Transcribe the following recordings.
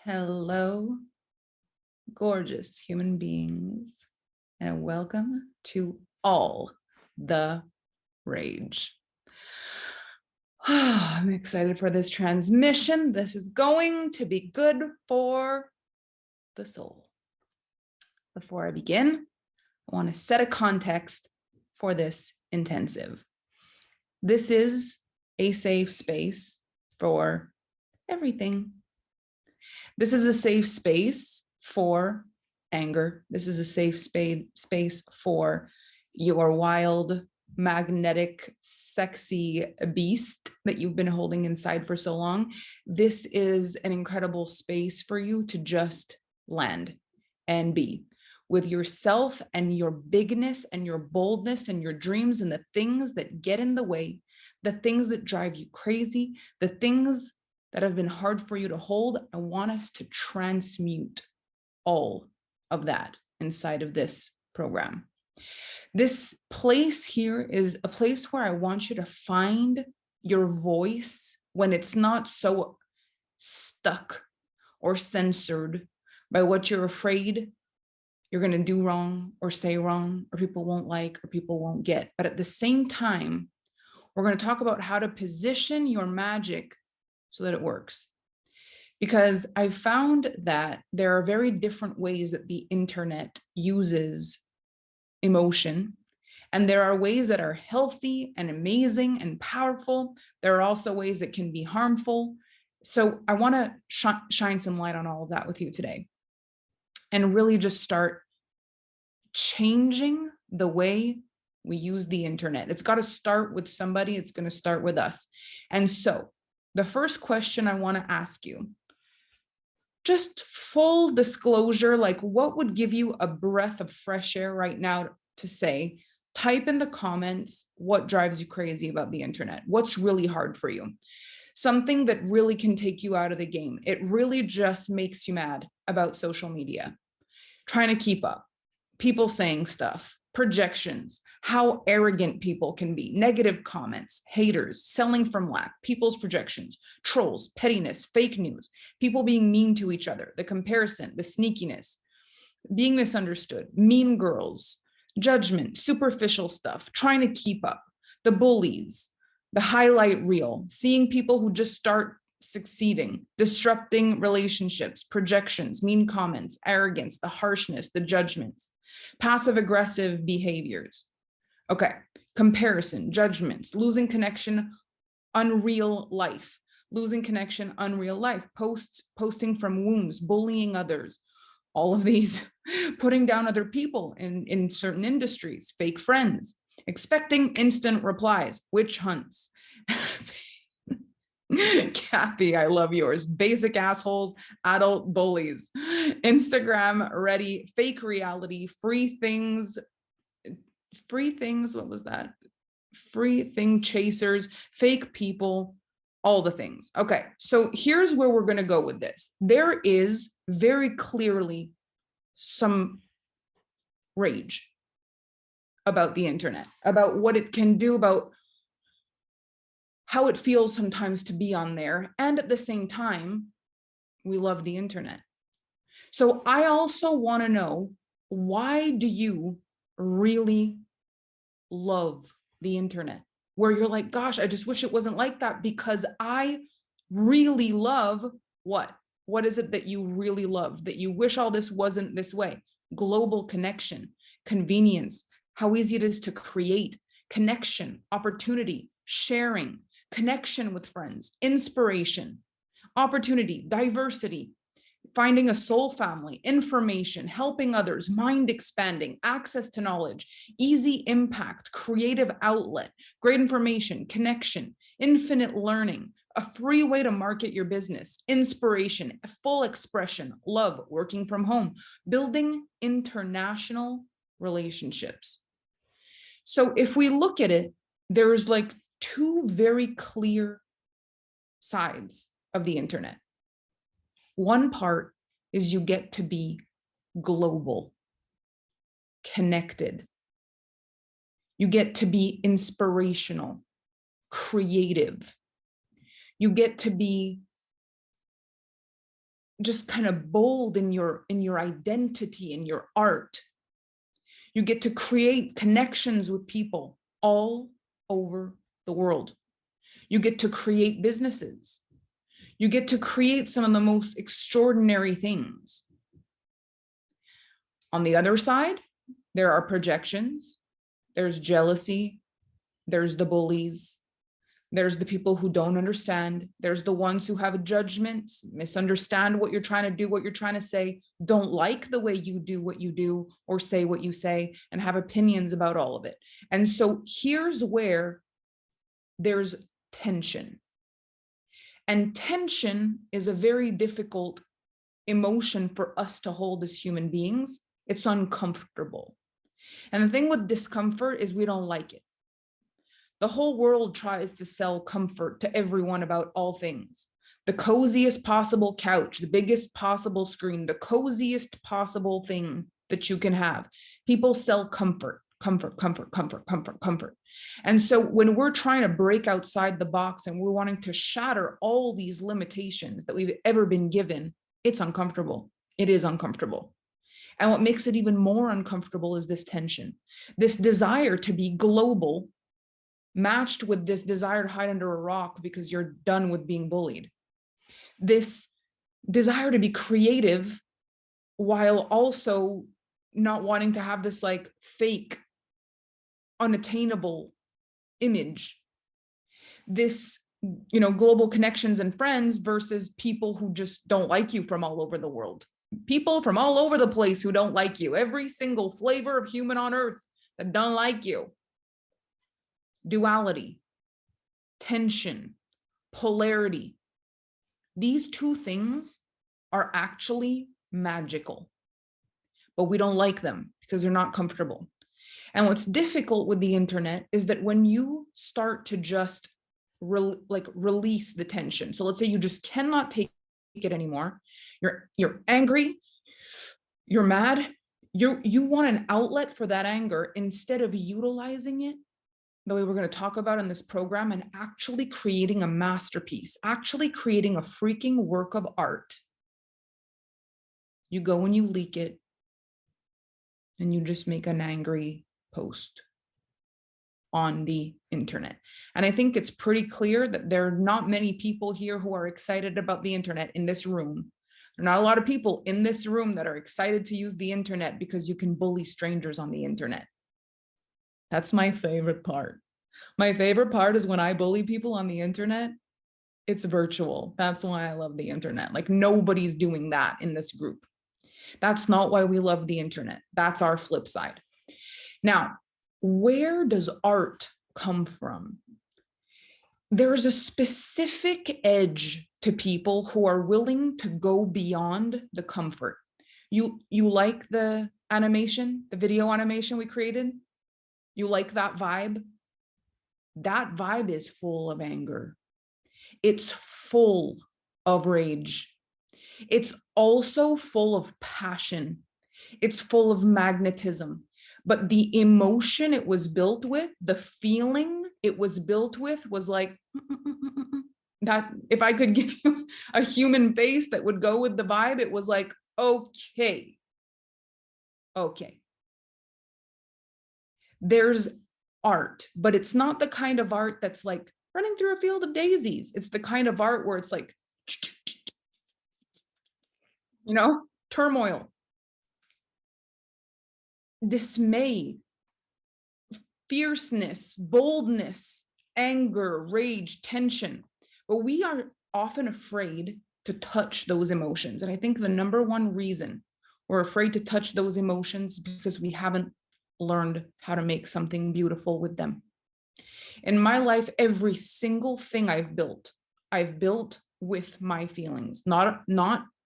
Hello, gorgeous human beings, and welcome to All the Rage. I'm excited for this transmission. This is going to be good for the soul. Before I begin, I want to set a context for this intensive. This is a safe space for everything. This is a safe space for anger. This is a safe space for your wild, magnetic, sexy beast that you've been holding inside for so long. This is an incredible space for you to just land and be with yourself and your bigness and your boldness and your dreams and the things that get in the way, the things that drive you crazy, the things that have been hard for you to hold. I want us to transmute all of that inside of this program. This place here is a place where I want you to find your voice when it's not so stuck or censored by what you're afraid you're going to do wrong or say wrong or people won't like or people won't get. But at the same time, we're going to talk about how to position your magic so that it works. Because I found that there are very different ways that the internet uses emotion. And there are ways that are healthy and amazing and powerful. There are also ways that can be harmful. So I want to shine some light on all of that with you today and really just start changing the way we use the internet. It's got to start with somebody. It's going to start with us. And so the first question I want to ask you, just full disclosure, like what would give you a breath of fresh air right now to say, type in the comments, what drives you crazy about the internet? What's really hard for you? Something that really can take you out of the game. It really just makes you mad about social media, trying to keep up, people saying stuff, projections, how arrogant people can be, negative comments, haters, selling from lack, people's projections, trolls, pettiness, fake news, people being mean to each other, the comparison, the sneakiness, being misunderstood, mean girls, judgment, superficial stuff, trying to keep up, the bullies, the highlight reel, seeing people who just start succeeding, disrupting relationships, projections, mean comments, arrogance, the harshness, the judgments, passive aggressive behaviors. Okay, comparison, judgments, losing connection, unreal life, losing connection, unreal life, posting from wounds, bullying others, all of these, putting down other people in certain industries, fake friends, expecting instant replies, witch hunts. Kathy, I love yours. Basic assholes, adult bullies, Instagram ready, fake reality, free things. What was that? Free thing chasers, fake people, all the things. Okay, so here's where we're going to go with this. There is very clearly some rage about the internet, about what it can do, about how it feels sometimes to be on there. And at the same time, we love the internet. So I also want to know, why do you really love the internet? Where you're like, gosh, I just wish it wasn't like that, because I really love what? What is it that you really love, that you wish all this wasn't this way? Global connection, convenience, how easy it is to create connection, opportunity, sharing, connection with friends, inspiration, opportunity, diversity, finding a soul family, information, helping others, mind expanding, access to knowledge, easy impact, creative outlet, great information, connection, infinite learning, a free way to market your business, inspiration, full expression, love, working from home, building international relationships. So if we look at it, there's like two very clear sides of the internet. One part is you get to be global, connected. You get to be inspirational, creative. You get to be just kind of bold in your identity, in your art. You get to create connections with people all over the world. You get to create businesses. You get to create some of the most extraordinary things. On the other side, there are projections, there's jealousy, there's the bullies, there's the people who don't understand, there's the ones who have judgments, misunderstand what you're trying to do, what you're trying to say, don't like the way you do what you do or say what you say, and have opinions about all of it. And so here's where there's tension. And tension is a very difficult emotion for us to hold as human beings. It's uncomfortable. And the thing with discomfort is we don't like it. The whole world tries to sell comfort to everyone about all things. The coziest possible couch, the biggest possible screen, the coziest possible thing that you can have. People sell comfort, comfort, comfort, comfort, comfort, comfort. And so when we're trying to break outside the box and we're wanting to shatter all these limitations that we've ever been given, it's uncomfortable. It is uncomfortable. And what makes it even more uncomfortable is this tension, this desire to be global, matched with this desire to hide under a rock because you're done with being bullied. This desire to be creative while also not wanting to have this like fake, unattainable image. This, global connections and friends versus people who just don't like you from all over the world. People from all over the place who don't like you. Every single flavor of human on earth that don't like you. Duality, tension, polarity. These two things are actually magical, but we don't like them because they're not comfortable. And what's difficult with the internet is that when you start to just release the tension, so let's say you just cannot take it anymore, you're angry, you're mad, you want an outlet for that anger, instead of utilizing it the way we're going to talk about in this program and actually creating a masterpiece, actually creating a freaking work of art, you go and you leak it and you just make an angry post on the internet. And I think it's pretty clear that there are not many people here who are excited about the internet in this room. There are not a lot of people in this room that are excited to use the internet because you can bully strangers on the internet. That's my favorite part. My favorite part is when I bully people on the internet, it's virtual. That's why I love the internet. Like nobody's doing that in this group. That's not why we love the internet. That's our flip side. Now, where does art come from? There's a specific edge to people who are willing to go beyond the comfort. You like the animation, the video animation we created? You like that vibe? That vibe is full of anger. It's full of rage. It's also full of passion. It's full of magnetism. But the emotion it was built with, the feeling it was built with was like, that if I could give you a human face that would go with the vibe, it was like, okay. There's art, but it's not the kind of art that's like running through a field of daisies. It's the kind of art where it's like, turmoil, dismay, fierceness, boldness, anger, rage, tension. But we are often afraid to touch those emotions. And I think the number one reason we're afraid to touch those emotions is because we haven't learned how to make something beautiful with them. In my life, every single thing I've built with my feelings, not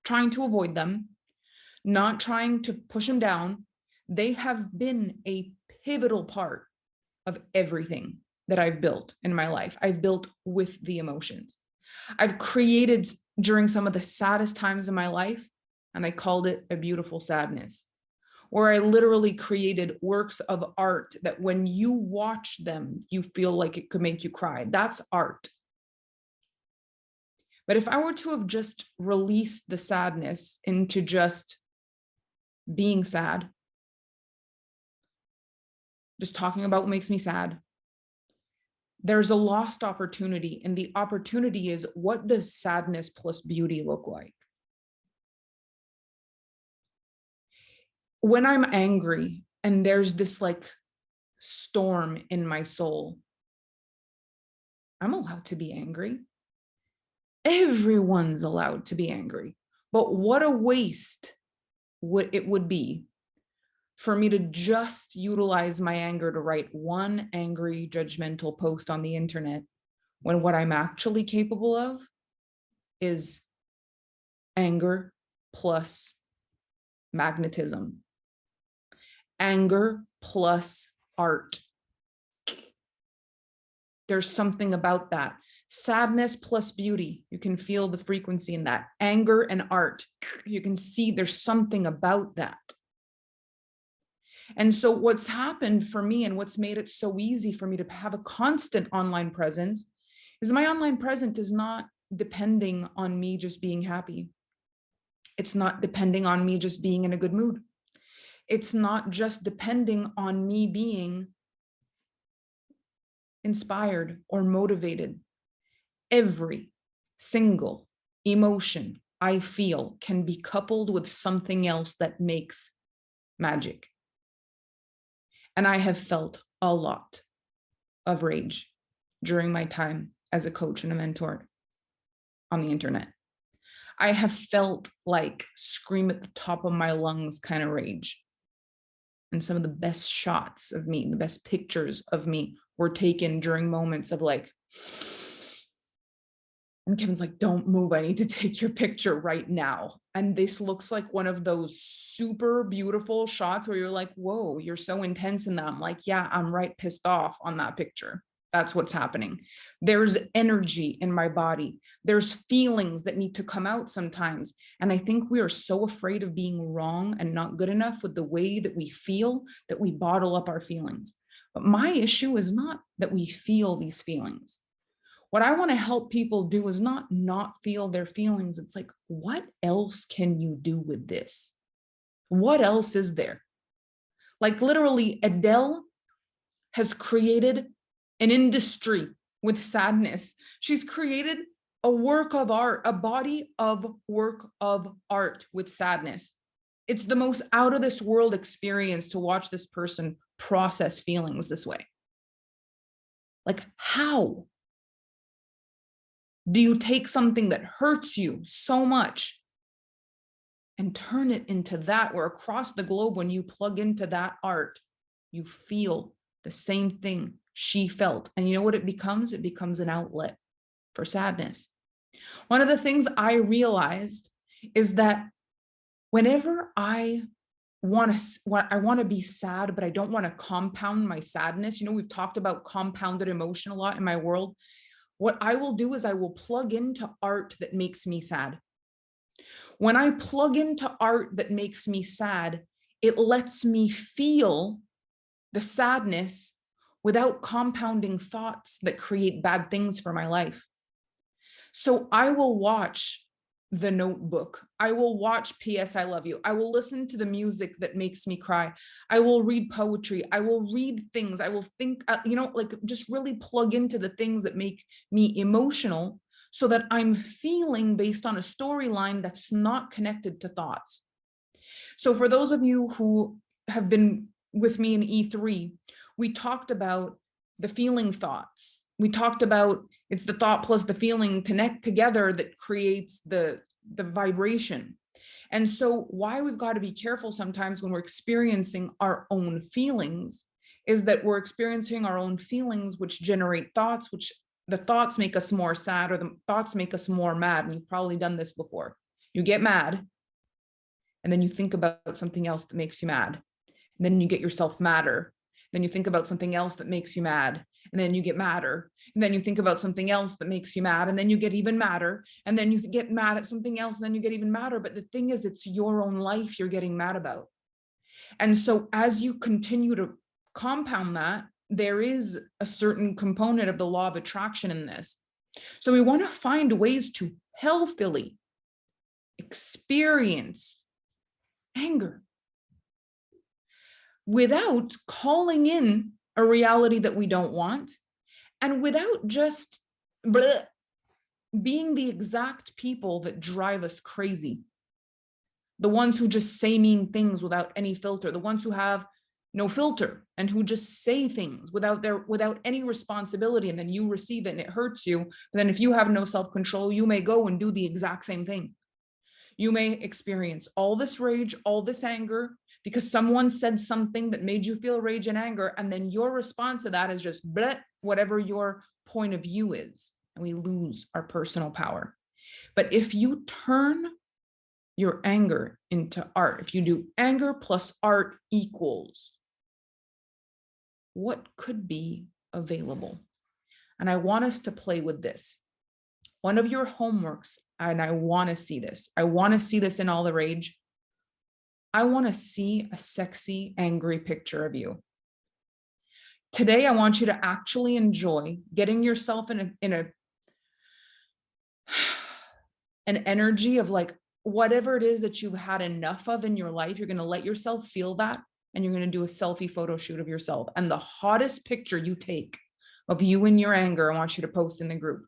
trying to avoid them, not trying to push them down. They have been a pivotal part of everything that I've built in my life. I've built with the emotions. I've created during some of the saddest times in my life, and I called it a beautiful sadness, where I literally created works of art that when you watch them, you feel like it could make you cry. That's art. But if I were to have just released the sadness into just being sad, just talking about what makes me sad, there's a lost opportunity. And the opportunity is, what does sadness plus beauty look like? When I'm angry and there's this like storm in my soul, I'm allowed to be angry. Everyone's allowed to be angry. But what a waste it would be for me to just utilize my anger to write one angry, judgmental post on the internet, when what I'm actually capable of is anger plus magnetism, anger plus art. There's something about that. Sadness plus beauty. You can feel the frequency in that. Anger and art. You can see there's something about that. And so what's happened for me and what's made it so easy for me to have a constant online presence is my online presence is not depending on me just being happy. It's not depending on me just being in a good mood. It's not just depending on me being inspired or motivated. Every single emotion I feel can be coupled with something else that makes magic. And I have felt a lot of rage during my time as a coach and a mentor on the internet. I have felt like scream at the top of my lungs kind of rage. And some of the best shots of me, the best pictures of me were taken during moments of like, and Kevin's like, don't move, I need to take your picture right now. And this looks like one of those super beautiful shots where you're like, whoa, you're so intense in that. I'm like, yeah, I'm right pissed off on that picture. That's what's happening. There's energy in my body. There's feelings that need to come out sometimes. And I think we are so afraid of being wrong and not good enough with the way that we feel that we bottle up our feelings. But my issue is not that we feel these feelings. What I want to help people do is not feel their feelings. It's like, what else can you do with this? What else is there? Like literally, Adele has created an industry with sadness. She's created a work of art, a body of work of art with sadness. It's the most out of this world experience to watch this person process feelings this way. Like, how do you take something that hurts you so much and turn it into that, where across the globe, when you plug into that art, you feel the same thing she felt? And you know what it becomes? It becomes an outlet for sadness. One of the things I realized is that whenever I want to be sad, but I don't want to compound my sadness. You know, we've talked about compounded emotion a lot in my world. What I will do is I will plug into art that makes me sad. When I plug into art that makes me sad, it lets me feel the sadness without compounding thoughts that create bad things for my life. So I will watch The Notebook. I will watch P.S. I Love You. I will listen to the music that makes me cry. I will read poetry. I will read things. I will think, like just really plug into the things that make me emotional so that I'm feeling based on a storyline that's not connected to thoughts. So for those of you who have been with me in E3, we talked about the feeling thoughts. We talked about it's the thought plus the feeling connect together that creates the vibration. And so why we've got to be careful sometimes when we're experiencing our own feelings is that we're experiencing our own feelings, which generate thoughts, which the thoughts make us more sad, or the thoughts make us more mad. And you've probably done this before. You get mad, and then you think about something else that makes you mad. And then you get yourself madder. Then you think about something else that makes you mad, and then you get madder. And then you think about something else that makes you mad, and then you get even madder. And then you get mad at something else, and then you get even madder. But the thing is, it's your own life you're getting mad about. And so as you continue to compound that, there is a certain component of the law of attraction in this. So we want to find ways to healthily experience anger without calling in a reality that we don't want, and without just being the exact people that drive us crazy. The ones who just say mean things without any filter, the ones who have no filter and who just say things without any responsibility, and then you receive it and it hurts you. But then if you have no self-control, you may go and do the exact same thing. You may experience all this rage, all this anger, because someone said something that made you feel rage and anger, and then your response to that is just bleh, whatever your point of view is, and we lose our personal power. But if you turn your anger into art, if you do anger plus art equals, what could be available? And I want us to play with this. One of your homeworks, and I want to see this. I want to see this in all the rage. I want to see a sexy, angry picture of you. Today, I want you to actually enjoy getting yourself in an energy of like whatever it is that you've had enough of in your life. You're going to let yourself feel that, and you're going to do a selfie photo shoot of yourself. And the hottest picture you take of you in your anger, I want you to post in the group.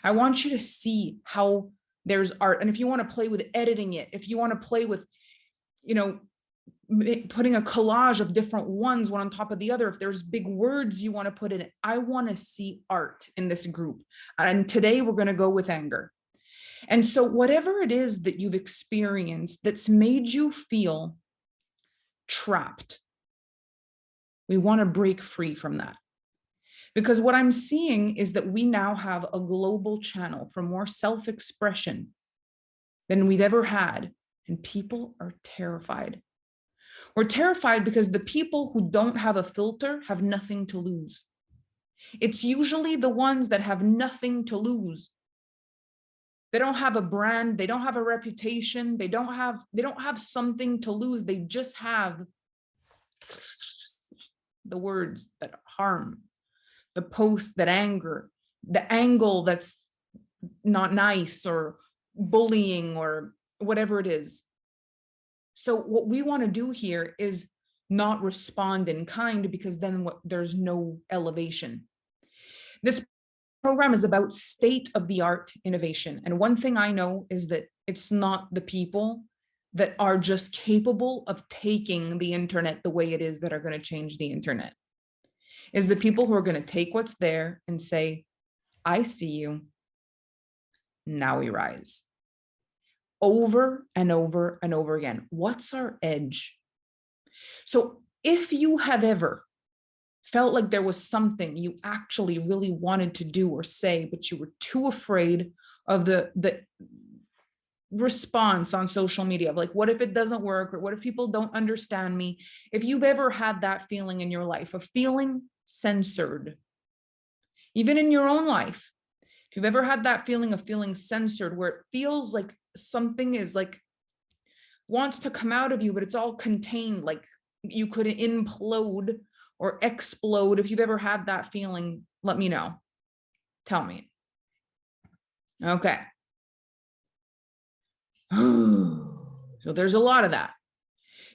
I want you to see how there's art. And if you want to play with editing it, if you want to play with, you know, putting a collage of different ones, one on top of the other, if there's big words you want to put in it, I want to see art in this group. And today we're going to go with anger. And so whatever it is that you've experienced that's made you feel trapped, we want to break free from that. Because what I'm seeing is that we now have a global channel for more self-expression than we've ever had. And people are terrified. We're terrified because the people who don't have a filter have nothing to lose. It's usually the ones that have nothing to lose. They don't have a brand, they don't have a reputation, they don't have something to lose. They just have the words that harm, the post that anger, the angle that's not nice, or bullying, or whatever it is. So what we want to do here is not respond in kind, because then there's no elevation. This program is about state-of-the-art innovation. And one thing I know is that it's not the people that are just capable of taking the internet the way it is that are going to change the internet. Is the people who are going to take what's there and say, I see you, now we rise. Over and over and over again. What's our edge? So if you have ever felt like there was something you actually really wanted to do or say, but you were too afraid of the response on social media of like, what if it doesn't work? Or what if people don't understand me? If you've ever had that feeling in your life, of feeling censored, even in your own life, if you've ever had that feeling of feeling censored, where it feels like something is like wants to come out of you, but it's all contained, like you could implode or explode. If you've ever had that feeling, let me know. Tell me. Okay. So there's a lot of that.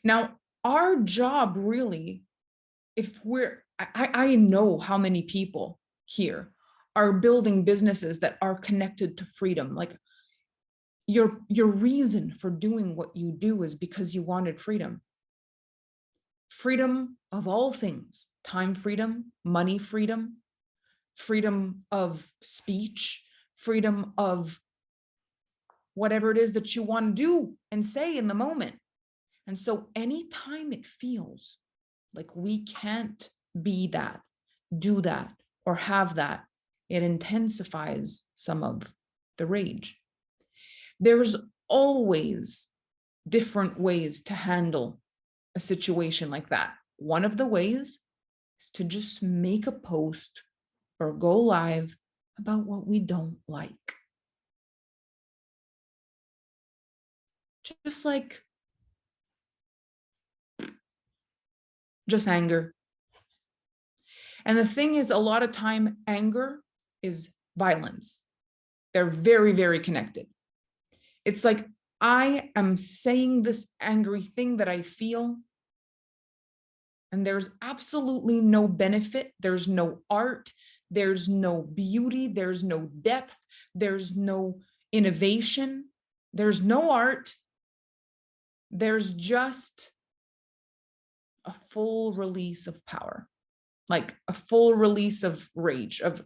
Now, our job really, if I know how many people here are building businesses that are connected to freedom. Like your reason for doing what you do is because you wanted freedom. Freedom of all things, time freedom, money freedom, freedom of speech, freedom of whatever it is that you want to do and say in the moment. And so anytime it feels like we can't be that, do that, or have that, it intensifies some of the rage. There's always different ways to handle a situation like that. One of the ways is to just make a post or go live about what we don't like. Just like, just anger. And the thing is, a lot of time, anger is violence. They're very, very connected. It's like, I am saying this angry thing that I feel, and there's absolutely no benefit. There's no art. There's no beauty. There's no depth. There's no innovation. There's no art. There's just a full release of power, like a full release of rage, of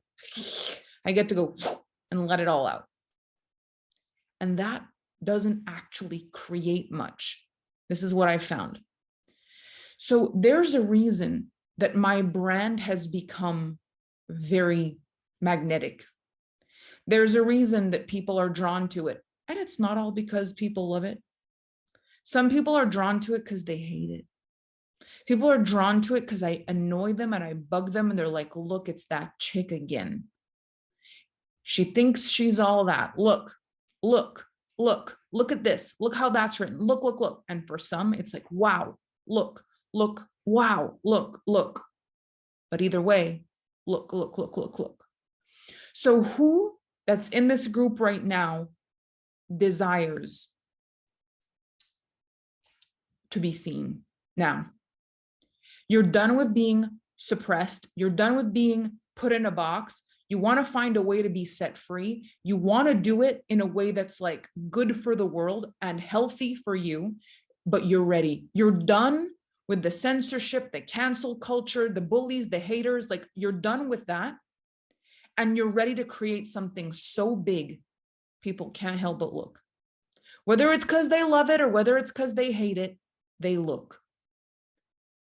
I get to go and let it all out. And that doesn't actually create much. This is what I found. So there's a reason that my brand has become very magnetic. There's a reason that people are drawn to it. And it's not all because people love it. Some people are drawn to it because they hate it. People are drawn to it because I annoy them and I bug them and they're like, look, it's that chick again. She thinks she's all that. Look, look, look, look at this. Look how that's written. Look, look, look. And for some, it's like, wow, look, look, wow, look, look. But either way, look, look, look, look, look. So who that's in this group right now desires to be seen now? You're done with being suppressed. You're done with being put in a box. You want to find a way to be set free. You want to do it in a way that's like good for the world and healthy for you, but you're ready. You're done with the censorship, the cancel culture, the bullies, the haters. Like, you're done with that. And you're ready to create something so big, people can't help but look. Whether it's because they love it or whether it's because they hate it, they look.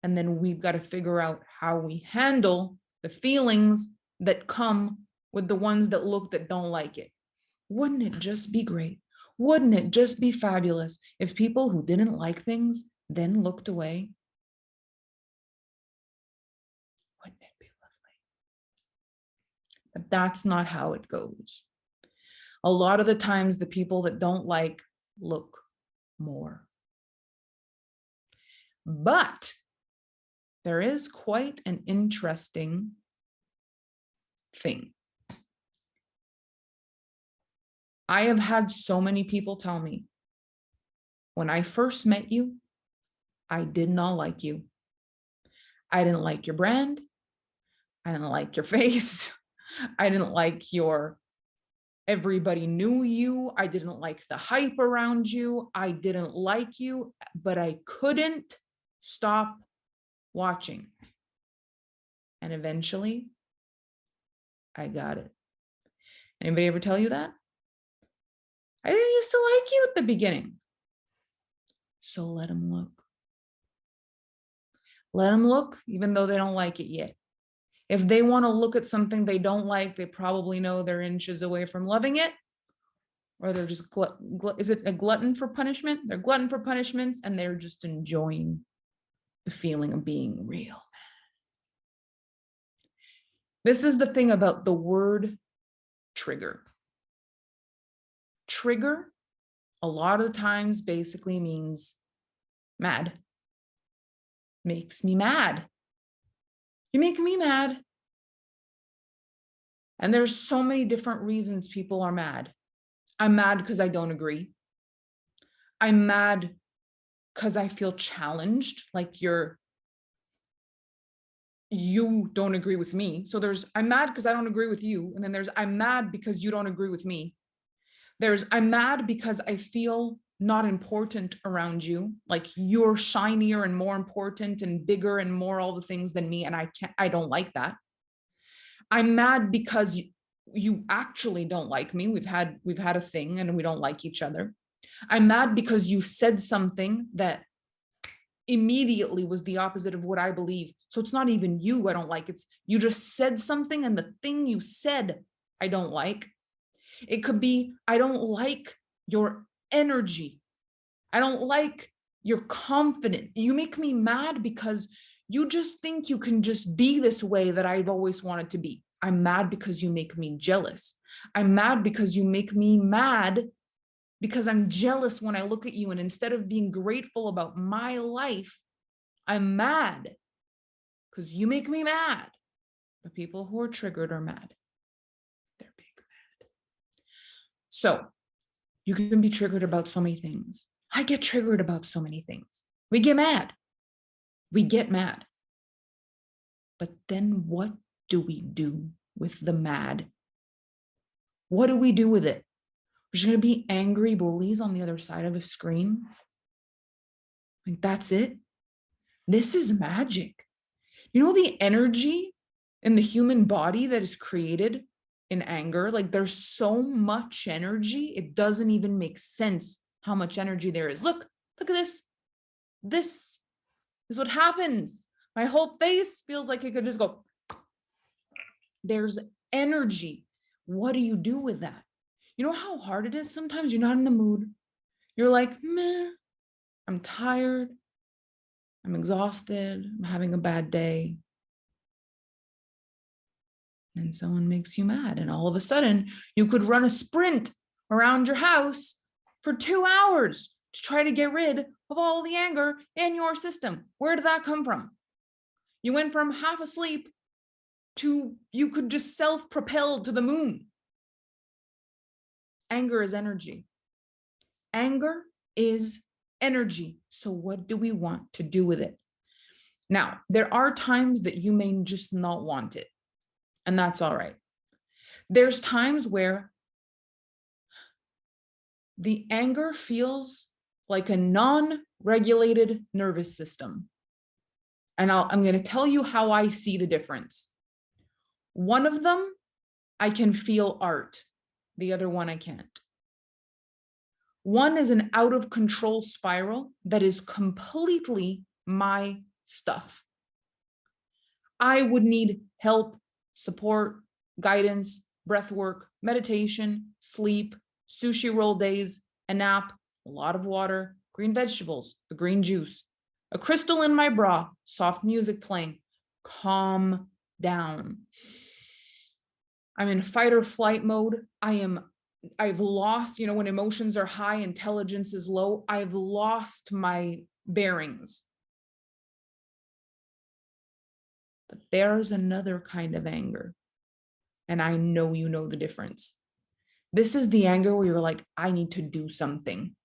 And then we've got to figure out how we handle the feelings that come with the ones that look, that don't like it. Wouldn't it just be great? Wouldn't it just be fabulous if people who didn't like things then looked away? Wouldn't it be lovely? But that's not how it goes. A lot of the times, the people that don't like look more. But there is quite an interesting thing. I have had so many people tell me, when I first met you, I did not like you. I didn't like your brand. I didn't like your face. I didn't like your, everybody knew you. I didn't like the hype around you. I didn't like you, but I couldn't stop watching. And eventually I got it. Anybody ever tell you that? I didn't used to like you at the beginning. So let them look. Let them look, even though they don't like it yet. If they want to look at something they don't like, they probably know they're inches away from loving it. Or they're just, is it a glutton for punishment? They're glutton for punishments and they're just enjoying the feeling of being real. This is the thing about the word trigger. Trigger, a lot of the times, basically means mad. Makes me mad. You make me mad. And there's so many different reasons people are mad. I'm mad because I don't agree. I'm mad because I feel challenged, like you don't agree with me. So there's, I'm mad because I don't agree with you. And then there's, I'm mad because you don't agree with me. There's, I'm mad because I feel not important around you. Like, you're shinier and more important and bigger and more all the things than me. And I don't like that. I'm mad because you actually don't like me. We've had a thing and we don't like each other. I'm mad because you said something that immediately was the opposite of what I believe. So it's not even you I don't like. It's you just said something and the thing you said I don't like. It could be, I don't like your energy. I don't like your confidence. You make me mad because you just think you can just be this way that I've always wanted to be. I'm mad because you make me jealous. I'm mad because you make me mad because I'm jealous when I look at you. And instead of being grateful about my life, I'm mad because you make me mad. The people who are triggered are mad. They're big mad. So You can be triggered about so many things. I get triggered about so many things. We get mad. We get mad. But then what do we do with the mad? What do we do with it? We're just going to be angry bullies on the other side of a screen. Like, that's it. This is magic. You know, the energy in the human body that is created in anger, like there's so much energy, it doesn't even make sense how much energy there is. Look at this. This is what happens. My whole face feels like it could just go. There's energy. What do you do with that? You know how hard it is? Sometimes you're not in the mood. You're like, meh, I'm tired. I'm exhausted. I'm having a bad day. And someone makes you mad. And all of a sudden, you could run a sprint around your house for 2 hours to try to get rid of all the anger in your system. Where did that come from? You went from half asleep to you could just self-propel to the moon. Anger is energy. Anger is energy. So what do we want to do with it? Now, there are times that you may just not want it, and that's all right. There's times where the anger feels like a non-regulated nervous system. And I'm going to tell you how I see the difference. One of them, I can feel art. The other one, I can't. One is an out of control spiral that is completely my stuff. I would need help, support, guidance, breath work, meditation, sleep, sushi roll days, a nap, a lot of water, green vegetables, the green juice, a crystal in my bra, soft music playing, calm down. I'm in fight or flight mode. I've lost, when emotions are high, intelligence is low. I've lost my bearings. But there's another kind of anger. And I know you know the difference. This is the anger where you're like, I need to do something.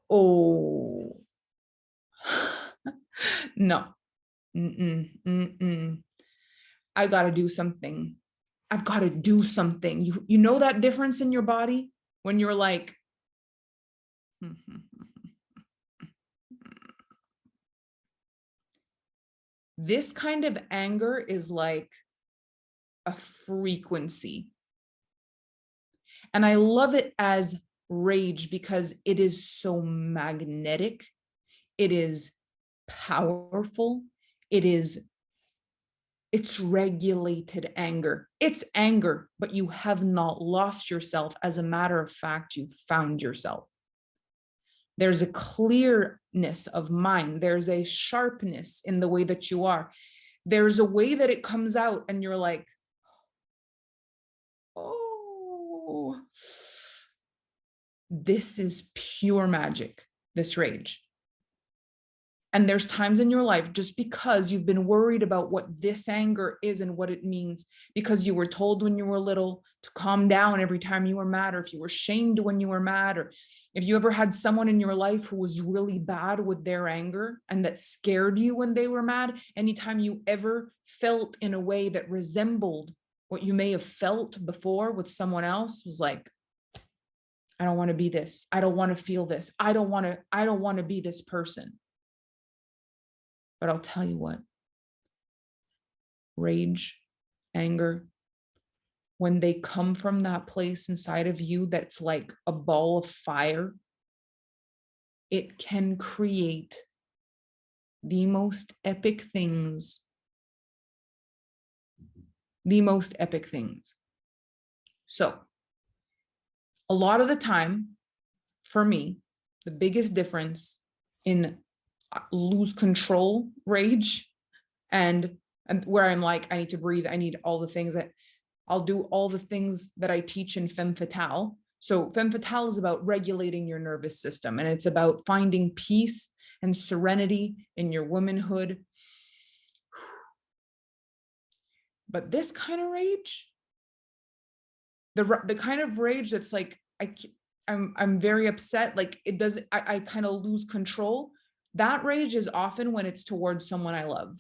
Oh, no. I got to do something. I've got to do something. You know that difference in your body when you're like, this kind of anger is like a frequency. And I love it as rage because it is so magnetic. It is powerful. It's regulated anger. It's anger, but you have not lost yourself. As a matter of fact, you found yourself. There's a clearness of mind. There's a sharpness in the way that you are. There's a way that it comes out and you're like, oh, this is pure magic, this rage. And there's times in your life, just because you've been worried about what this anger is and what it means, because you were told when you were little to calm down every time you were mad, or if you were shamed when you were mad, or if you ever had someone in your life who was really bad with their anger and that scared you when they were mad, anytime you ever felt in a way that resembled what you may have felt before with someone else, was like, I don't want to be this. I don't want to feel this. I don't want to be this person. But I'll tell you what, rage, anger, when they come from that place inside of you that's like a ball of fire, it can create the most epic things. The most epic things. So, a lot of the time, for me, the biggest difference in lose control rage and where I'm like, I need to breathe, I need all the things that I'll do, all the things that I teach in Femme Fatale. So Femme Fatale is about regulating your nervous system, and it's about finding peace and serenity in your womanhood. But this kind of rage, the kind of rage that's like I'm very upset. Like it does, I kind of lose control. That rage is often when it's towards someone I love.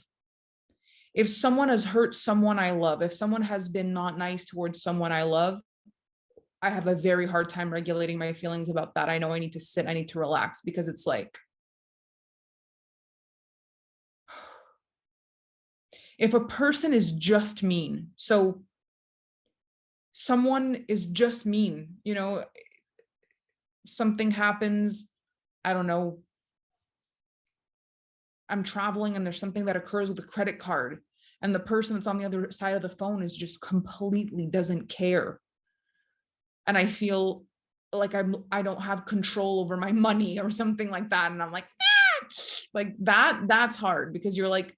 If someone has hurt someone I love, if someone has been not nice towards someone I love, I have a very hard time regulating my feelings about that. I know I need to sit, I need to relax, because it's like, if a person is just mean, so someone is just mean, you know, something happens, I don't know, I'm traveling and there's something that occurs with a credit card, and the person that's on the other side of the phone is just completely doesn't care. And I feel like I don't have control over my money or something like that. And I'm like, ah! Like that's hard, because you're like,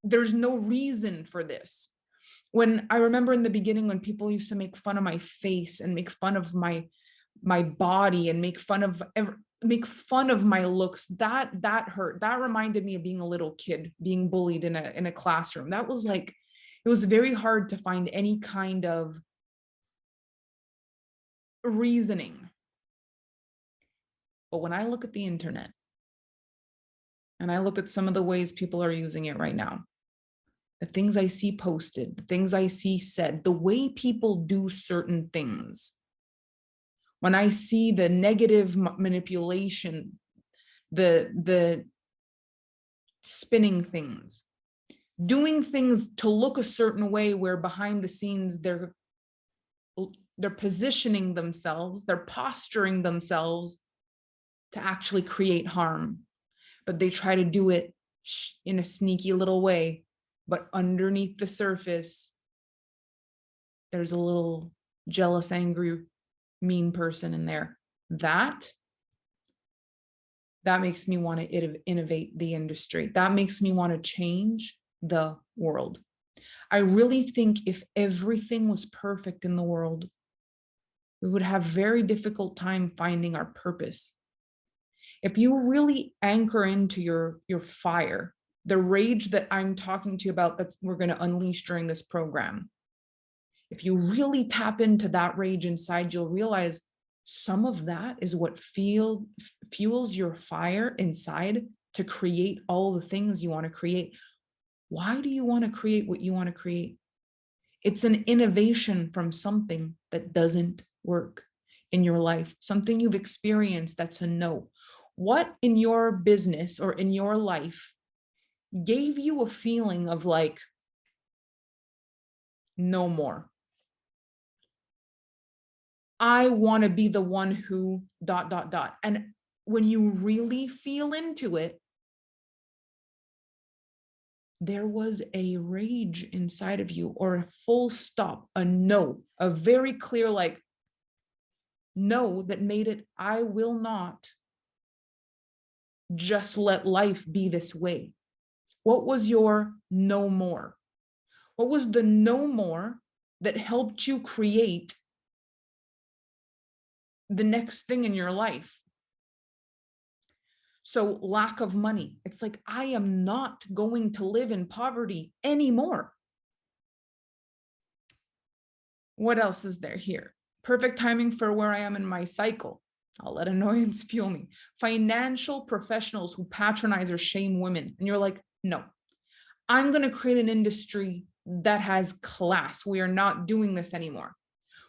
there's no reason for this. When I remember in the beginning, when people used to make fun of my face and make fun of my body and make fun of my looks, that hurt. That reminded me of being a little kid, being bullied in a classroom. That was like, it was very hard to find any kind of reasoning. But when I look at the internet and I look at some of the ways people are using it right now, the things I see posted, the things I see said, the way people do certain things, when I see the negative manipulation, the spinning things, doing things to look a certain way, where behind the scenes they're positioning themselves, they're posturing themselves to actually create harm, but they try to do it in a sneaky little way. But underneath the surface, there's a little jealous, angry, mean person in there. That makes me want to innovate the industry. That makes me want to change the world. I really think if everything was perfect in the world, we would have very difficult time finding our purpose. If you really anchor into your fire, the rage that I'm talking to you about, that we're going to unleash during this program, if you really tap into that rage inside, you'll realize some of that is what fuels your fire inside to create all the things you want to create. Why do you want to create what you want to create? It's an innovation from something that doesn't work in your life, something you've experienced that's a no. What in your business or in your life gave you a feeling of like, no more? I want to be the one who ... And when you really feel into it, there was a rage inside of you, or a full stop, a no, a very clear like no, that made it, I will not just let life be this way. What was your no more? What was the no more that helped you create the next thing in your life? So lack of money. It's like, I am not going to live in poverty anymore. What else is there here? Perfect timing for where I am in my cycle. I'll let annoyance fuel me. Financial professionals who patronize or shame women. And you're like, no, I'm going to create an industry that has class. We are not doing this anymore.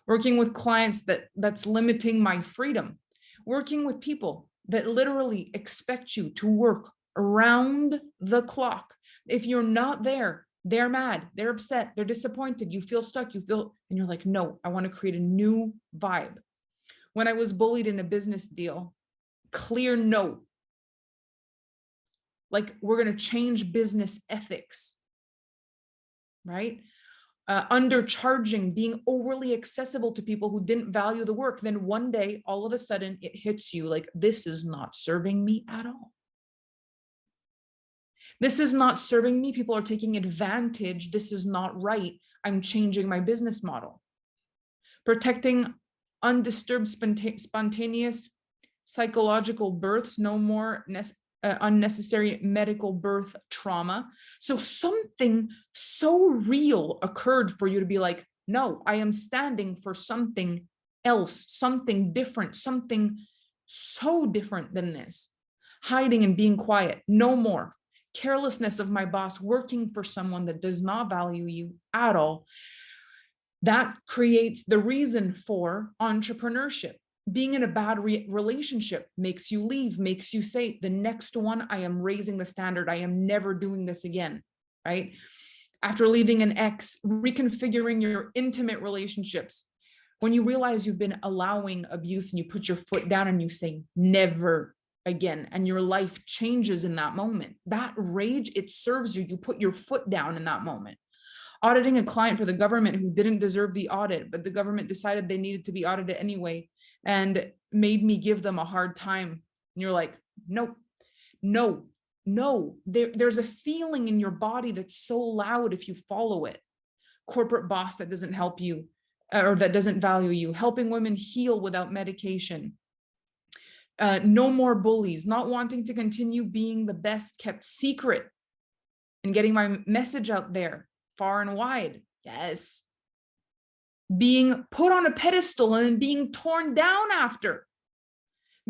Working with clients that's limiting my freedom. Working with people that literally expect you to work around the clock. If you're not there, they're mad, they're upset, they're disappointed, you feel stuck, and you're like, no, I want to create a new vibe. When I was bullied in a business deal, clear no. Like, we're going to change business ethics, right? Undercharging, being overly accessible to people who didn't value the work. Then one day, all of a sudden, it hits you like, this is not serving me at all. This is not serving me. People are taking advantage. This is not right. I'm changing my business model. Protecting undisturbed, spontaneous psychological births, no more unnecessary medical birth trauma. So something so real occurred for you to be like, no, I am standing for something else, something different, something so different than this. Hiding and being quiet, no more. Carelessness of my boss, working for someone that does not value you at all. That creates the reason for entrepreneurship. Being in a bad relationship makes you leave, makes you say, the next one, I am raising the standard. I am never doing this again, right? After leaving an ex, reconfiguring your intimate relationships. When you realize you've been allowing abuse and you put your foot down and you say, never again, and your life changes in that moment. That rage, it serves you. You put your foot down in that moment. Auditing a client for the government who didn't deserve the audit, but the government decided they needed to be audited anyway and made me give them a hard time. And you're like, nope, no, no. There's a feeling in your body that's so loud if you follow it. Corporate boss that doesn't help you or that doesn't value you. Helping women heal without medication. No more bullies. Not wanting to continue being the best kept secret and getting my message out there far and wide. Yes. Being put on a pedestal and then being torn down after.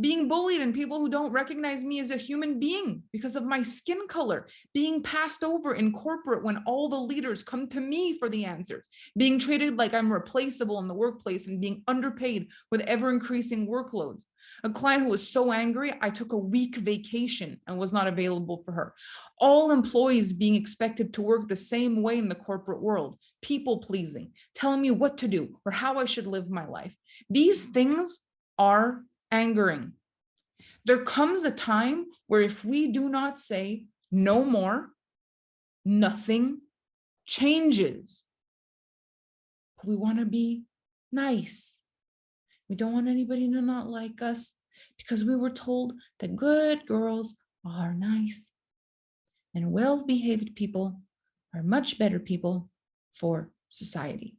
Being bullied and people who don't recognize me as a human being because of my skin color. Being passed over in corporate when all the leaders come to me for the answers. Being treated like I'm replaceable in the workplace and being underpaid with ever increasing workloads. A client who was so angry, I took a week vacation and was not available for her. All employees being expected to work the same way in the corporate world. People pleasing, telling me what to do or how I should live my life. These things are angering. There comes a time where if we do not say no more, nothing changes. We want to be nice. We don't want anybody to not like us because we were told that good girls are nice and well-behaved people are much better people for society.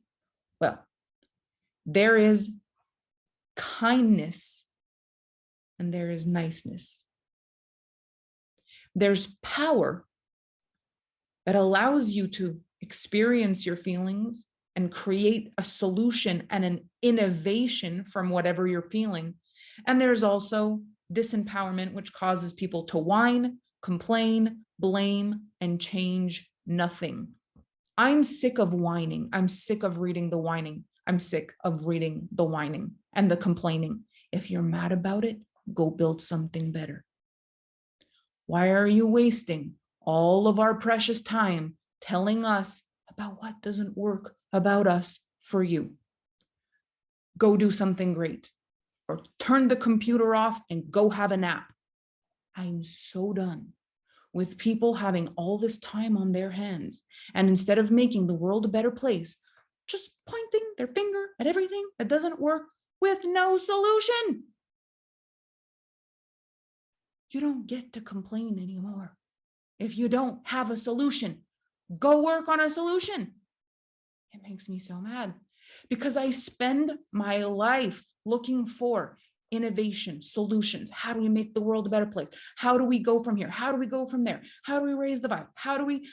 Well, there is kindness and there is niceness. There's power that allows you to experience your feelings and create a solution and an innovation from whatever you're feeling. And there's also disempowerment, which causes people to whine, complain, blame, and change nothing. I'm sick of whining. I'm sick of reading the whining. I'm sick of reading the whining and the complaining. If you're mad about it, go build something better. Why are you wasting all of our precious time telling us about what doesn't work about us for you? Go do something great or turn the computer off and go have a nap. I'm so done with people having all this time on their hands. And instead of making the world a better place, just pointing their finger at everything that doesn't work with no solution. You don't get to complain anymore. If you don't have a solution, go work on a solution. It makes me so mad because I spend my life looking for innovation, solutions. How do we make the world a better place? How do we go from here? How do we go from there? How do we raise the vibe? How do we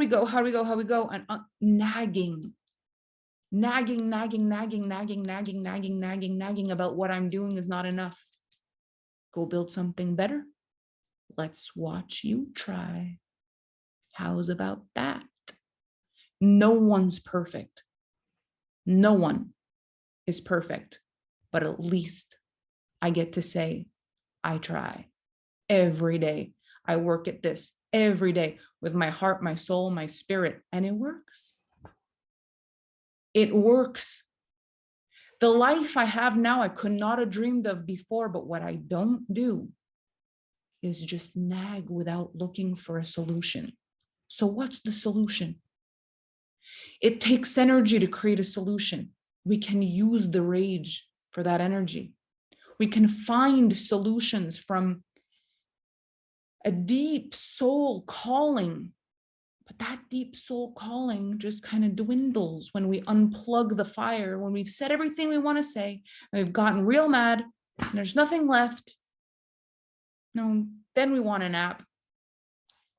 go? And nagging about what I'm doing is not enough. Go build something better. Let's watch you try. How's about that? No one's perfect. No one is perfect, but at least I get to say, I try every day. I work at this every day with my heart, my soul, my spirit, and it works. It works. The life I have now, I could not have dreamed of before, but what I don't do is just nag without looking for a solution. So what's the solution? It takes energy to create a solution. We can use the rage for that energy. We can find solutions from a deep soul calling, but that deep soul calling just kind of dwindles when we unplug the fire, when we've said everything we want to say, and we've gotten real mad, and there's nothing left. No, then we want a nap.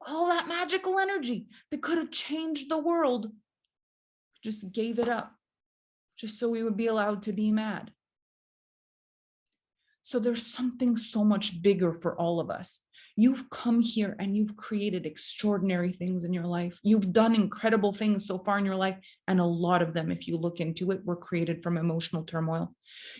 All that magical energy that could have changed the world, just gave it up, just so we would be allowed to be mad. So there's something so much bigger for all of us. You've come here and you've created extraordinary things in your life. You've done incredible things so far in your life. And a lot of them, if you look into it, were created from emotional turmoil.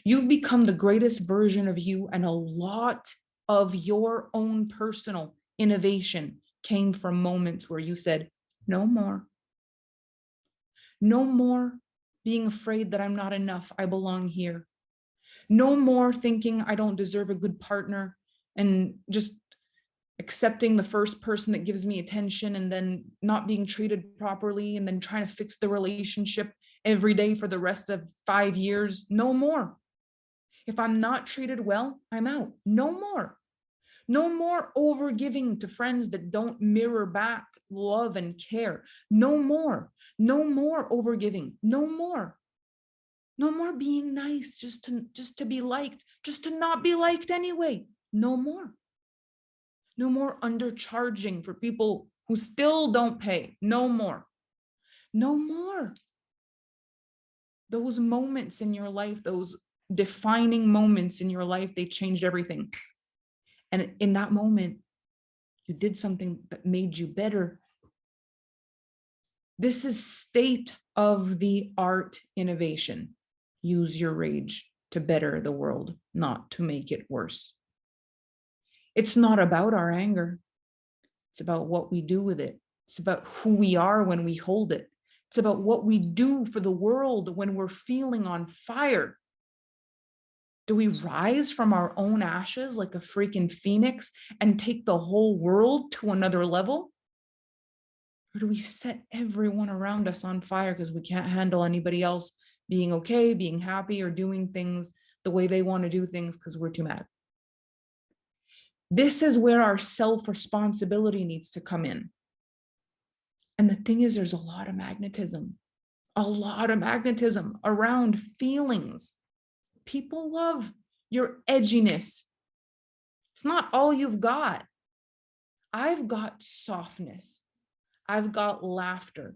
You've become the greatest version of you, and a lot of your own personal innovation came from moments where you said, no more. No more being afraid that I'm not enough. I belong here. No more thinking I don't deserve a good partner and just accepting the first person that gives me attention and then not being treated properly and then trying to fix the relationship every day for the rest of 5 years. No more. If I'm not treated well, I'm out. No more. No more overgiving to friends that don't mirror back love and care. No more. No more overgiving. No more. No more being nice just to be liked, just to not be liked anyway. No more. No more undercharging for people who still don't pay. No more. No more. Those moments in your life, those defining moments in your life, they changed everything. And in that moment, you did something that made you better. This is state of the art innovation. Use your rage to better the world, not to make it worse. It's not about our anger. It's about what we do with it. It's about who we are when we hold it. It's about what we do for the world when we're feeling on fire. Do we rise from our own ashes like a freaking phoenix and take the whole world to another level? Or do we set everyone around us on fire because we can't handle anybody else being okay, being happy, or doing things the way they want to do things because we're too mad? This is where our self-responsibility needs to come in. And the thing is, there's a lot of magnetism around feelings. People love your edginess. It's not all you've got. I've got softness. I've got laughter.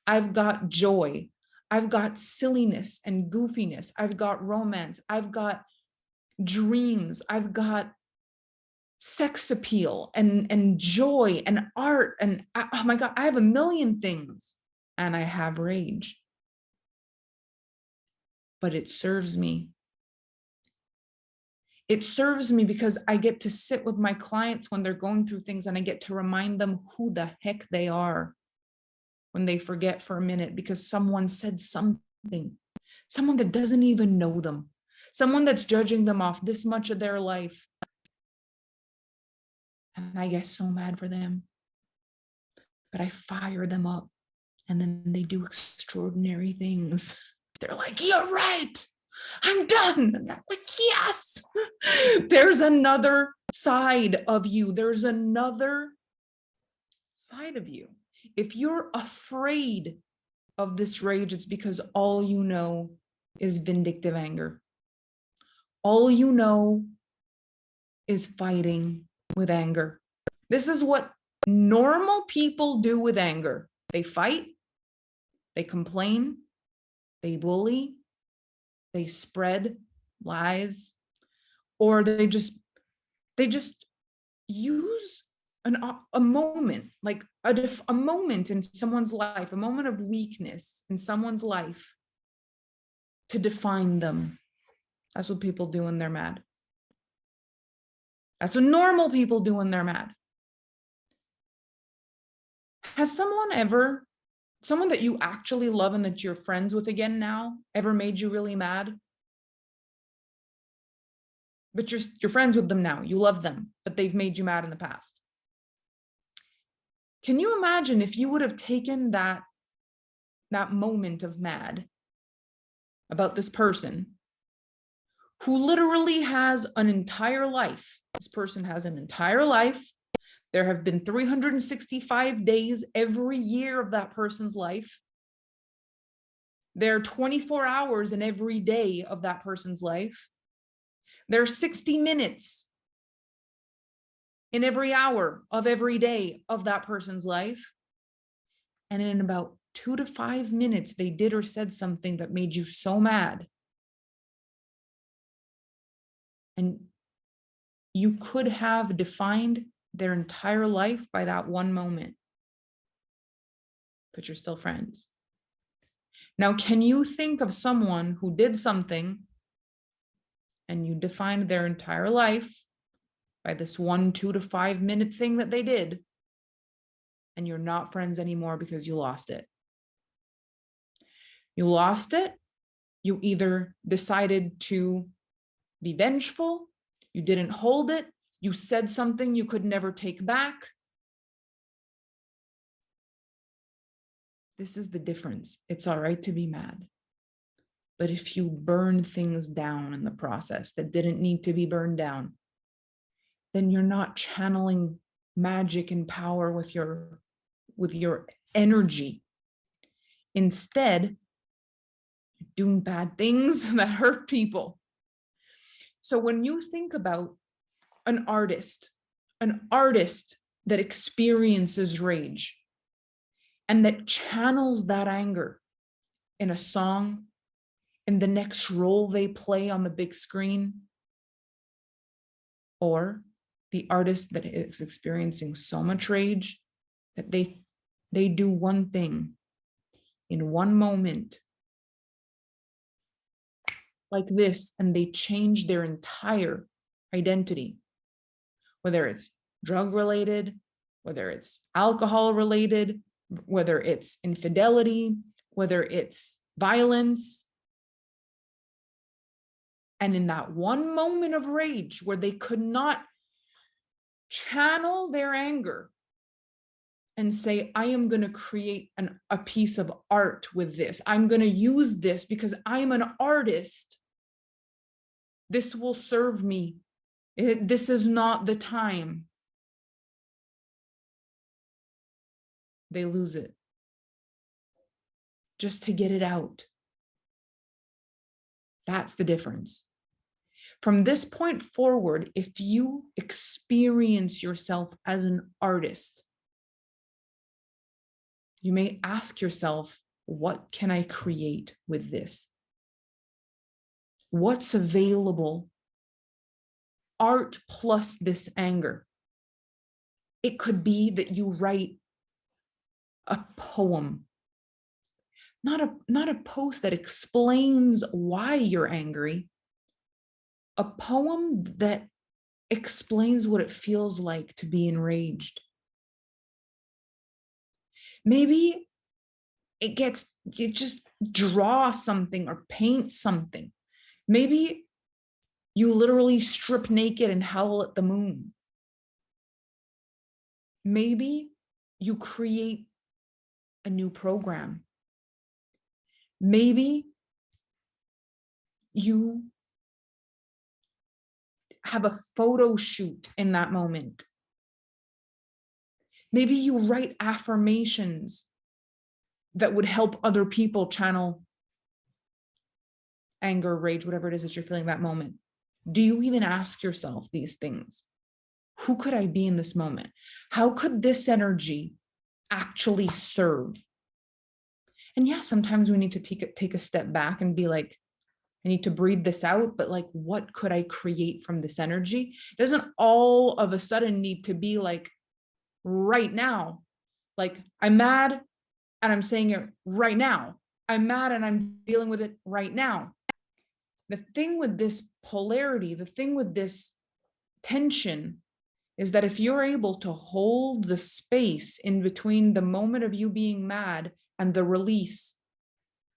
I've got joy. I've got silliness and goofiness. I've got romance. I've got dreams. I've got sex appeal and joy and art. And oh my God, I have a million things. And I have rage. But it serves me. It serves me because I get to sit with my clients when they're going through things and I get to remind them who the heck they are when they forget for a minute because someone said something, someone that doesn't even know them, someone that's judging them off this much of their life. And I get so mad for them, but I fire them up and then they do extraordinary things. They're like, you're right. I'm done. And I'm like, yes, there's another side of you. There's another side of you. If you're afraid of this rage, it's because all you know is vindictive anger. All you know is fighting with anger. This is what normal people do with anger. They fight, they complain, they bully, they spread lies, or they just use a moment, like a moment in someone's life, a moment of weakness in someone's life to define them. That's what people do when they're mad. That's what normal people do when they're mad. Has someone that you actually love and that you're friends with again now, ever made you really mad? But you're friends with them now. You love them, but they've made you mad in the past. Can you imagine if you would have taken that moment of mad about this person who literally has an entire life? This person has an entire life. There have been 365 days every year of that person's life. There are 24 hours in every day of that person's life. There are 60 minutes in every hour of every day of that person's life. And in about 2 to 5 minutes, they did or said something that made you so mad. And you could have defined their entire life by that one moment, but you're still friends. Now, can you think of someone who did something and you defined their entire life by this 1, 2 to 5 minute thing that they did, and you're not friends anymore because you lost it? You lost it. You either decided to be vengeful, you didn't hold it, you said something you could never take back. This is the difference. It's all right to be mad. But if you burn things down in the process that didn't need to be burned down, then you're not channeling magic and power with your energy. Instead, you're doing bad things that hurt people. So when you think about an artist that experiences rage and that channels that anger in a song, in the next role they play on the big screen, or the artist that is experiencing so much rage that they do one thing in one moment like this, and they change their entire identity, whether it's drug related, whether it's alcohol related, whether it's infidelity, whether it's violence. And in that one moment of rage where they could not channel their anger and say, I am going to create a piece of art with this. I'm going to use this because I'm an artist. This will serve me. This is not the time. They lose it just to get it out. That's the difference. From this point forward, if you experience yourself as an artist, you may ask yourself, what can I create with this? What's available? Art plus this anger. It could be that you write a poem, not a post that explains why you're angry, a poem that explains what it feels like to be enraged. Maybe you just draw something or paint something. Maybe you literally strip naked and howl at the moon. Maybe you create a new program. Maybe you have a photo shoot in that moment. Maybe you write affirmations that would help other people channel anger, rage, whatever it is that you're feeling that moment. Do you even ask yourself these things? Who could I be in this moment? How could this energy actually serve? And yeah, sometimes we need to take a step back and be like, I need to breathe this out, but like, what could I create from this energy? It doesn't all of a sudden need to be like right now. Like, I'm mad and I'm saying it right now. I'm mad and I'm dealing with it right now. The thing with this polarity, the thing with this tension is that if you're able to hold the space in between the moment of you being mad and the release,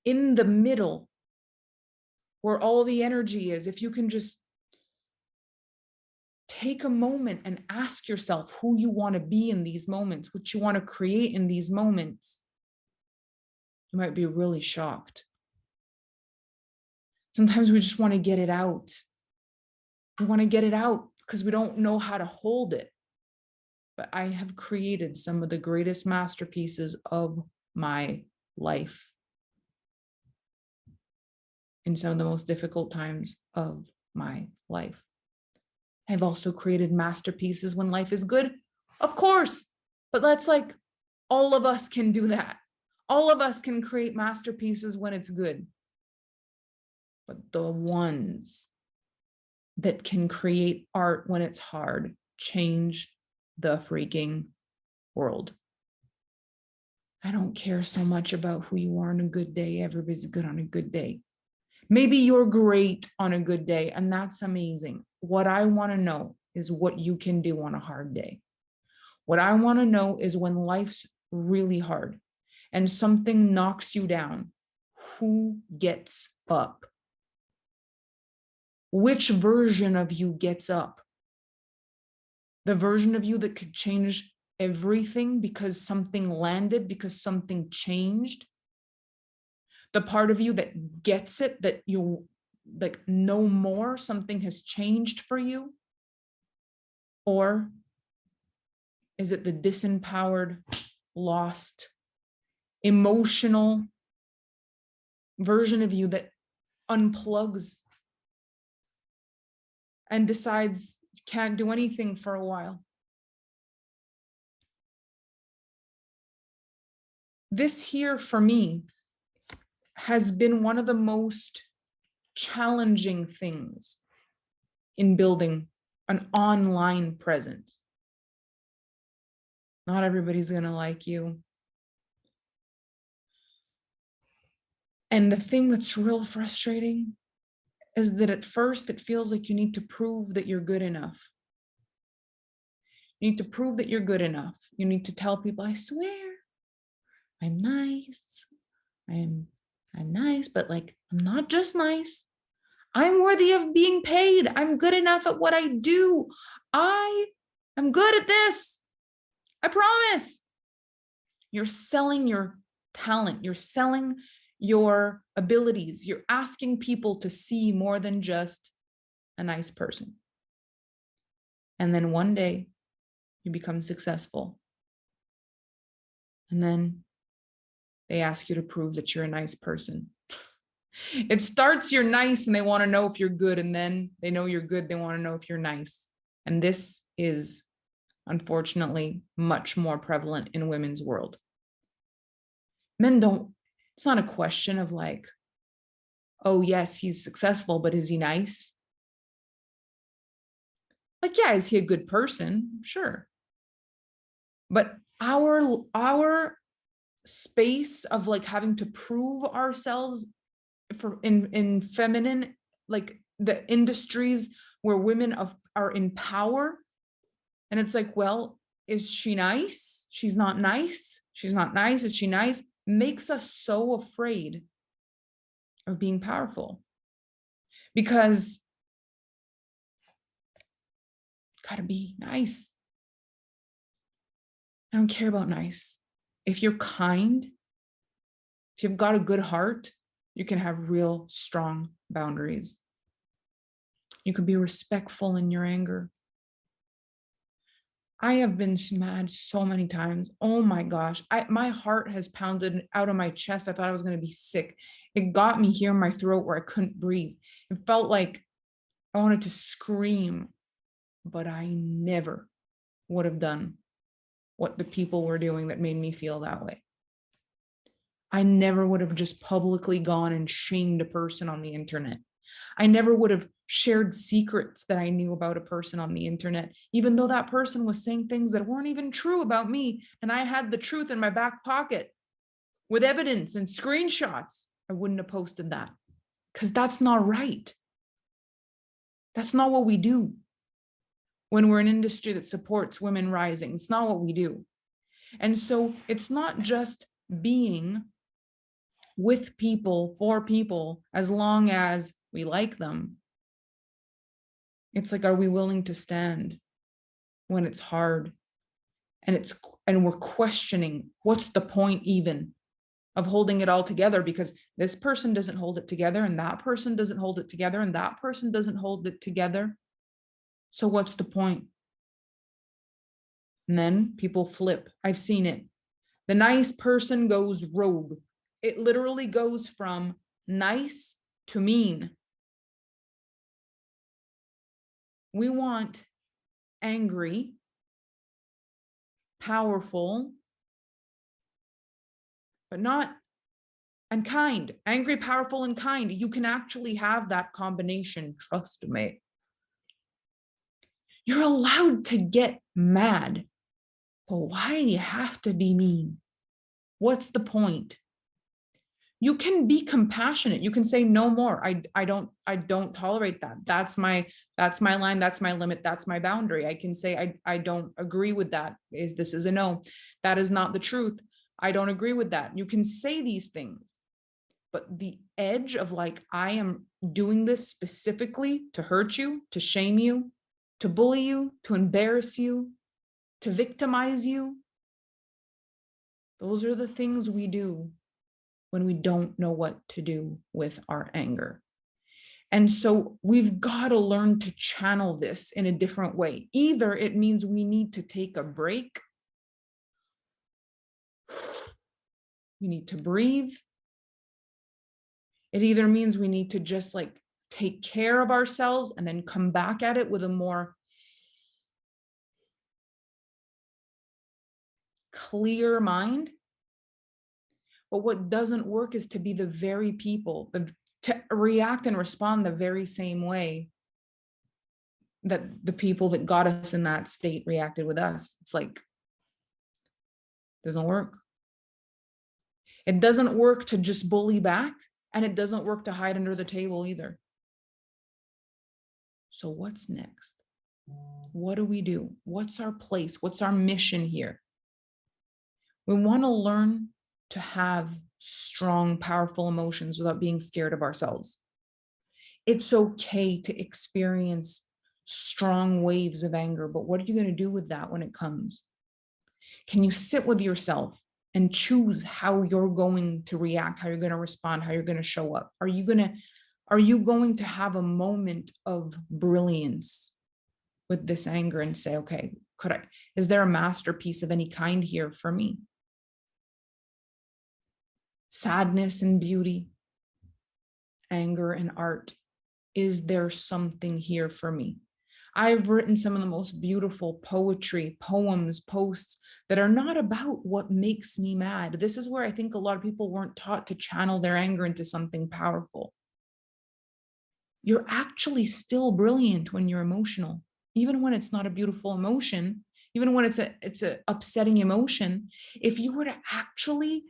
in the middle where all the energy is, if you can just take a moment and ask yourself who you want to be in these moments, what you want to create in these moments, you might be really shocked. Sometimes we just want to get it out. We want to get it out because we don't know how to hold it. But I have created some of the greatest masterpieces of my life in some of the most difficult times of my life. I've also created masterpieces when life is good, of course, but that's like, all of us can do that. All of us can create masterpieces when it's good. But the ones that can create art when it's hard change the freaking world. I don't care so much about who you are on a good day. Everybody's good on a good day. Maybe you're great on a good day, and that's amazing. What I want to know is what you can do on a hard day. What I want to know is when life's really hard and something knocks you down, who gets up? Which version of you gets up? The version of you that could change everything because something landed, because something changed? The part of you that gets it, that you like no more, something has changed for you? Or is it the disempowered, lost, emotional version of you that unplugs and decides you can't do anything for a while? This here for me has been one of the most challenging things in building an online presence. Not everybody's going to like you. And the thing that's real frustrating is that at first it feels like you need to prove that you're good enough. You need to prove that you're good enough. You need to tell people, I swear, I'm nice. I'm nice, but like, I'm not just nice. I'm worthy of being paid. I'm good enough at what I do. I'm good at this. I promise. You're selling your talent. You're selling your abilities. You're asking people to see more than just a nice person. And then one day you become successful. And then they ask you to prove that you're a nice person. It starts you're nice and they want to know if you're good. And then they know you're good. They want to know if you're nice. And this is unfortunately much more prevalent in women's world. Men don't, it's not a question of like, oh yes, he's successful, but is he nice? Like, yeah, is he a good person? Sure. But our space of like having to prove ourselves for in feminine, like the industries where women are in power, and it's like, well, is she nice? She's not nice. She's not nice. Is she nice? Makes us so afraid of being powerful because gotta be nice. I don't care about nice. If you're kind, if you've got a good heart, you can have real strong boundaries. You can be respectful in your anger. I have been mad so many times. Oh my gosh. My heart has pounded out of my chest. I thought I was going to be sick. It got me here in my throat where I couldn't breathe. It felt like I wanted to scream, but I never would have done what the people were doing that made me feel that way. I never would have just publicly gone and shamed a person on the internet. I never would have shared secrets that I knew about a person on the internet, even though that person was saying things that weren't even true about me. And I had the truth in my back pocket with evidence and screenshots. I wouldn't have posted that because that's not right. That's not what we do when we're an industry that supports women rising. It's not what we do. And so it's not just being with people, for people, as long as we like them. It's like, are we willing to stand when it's hard? And we're questioning, what's the point even of holding it all together? Because this person doesn't hold it together, and that person doesn't hold it together, and that person doesn't hold it together. So what's the point? And then people flip. I've seen it. The nice person goes rogue. It literally goes from nice to mean. We want angry, powerful, but not, and kind. Angry, powerful, and kind. You can actually have that combination. Trust me. You're allowed to get mad, but why do you have to be mean? What's the point? You can be compassionate. You can say no more. I don't tolerate that. That's my line. That's my limit. That's my boundary. I can say I don't agree with that. This is a no. That is not the truth. I don't agree with that. You can say these things, but the edge of like, I am doing this specifically to hurt you, to shame you, to bully you, to embarrass you, to victimize you. Those are the things we do when we don't know what to do with our anger. And so we've got to learn to channel this in a different way. Either it means we need to take a break, we need to breathe. It either means we need to just like take care of ourselves and then come back at it with a more clear mind. But what doesn't work is to be the very people, to react and respond the very same way that the people that got us in that state reacted with us. It's like, it doesn't work. It doesn't work to just bully back, and it doesn't work to hide under the table either. So what's next? What do we do? What's our place? What's our mission here? We want to learn to have strong, powerful emotions without being scared of ourselves. It's okay to experience strong waves of anger, but what are you going to do with that when it comes? Can you sit with yourself and choose how you're going to react, how you're going to respond, how you're going to show up? Are you going to have a moment of brilliance with this anger and say, okay, is there a masterpiece of any kind here for me? Sadness and beauty, anger and art. Is there something here for me? I've written some of the most beautiful poetry, poems, posts that are not about what makes me mad. This is where I think a lot of people weren't taught to channel their anger into something powerful. You're actually still brilliant when you're emotional, even when it's not a beautiful emotion, even when it's a upsetting emotion. If you were to actually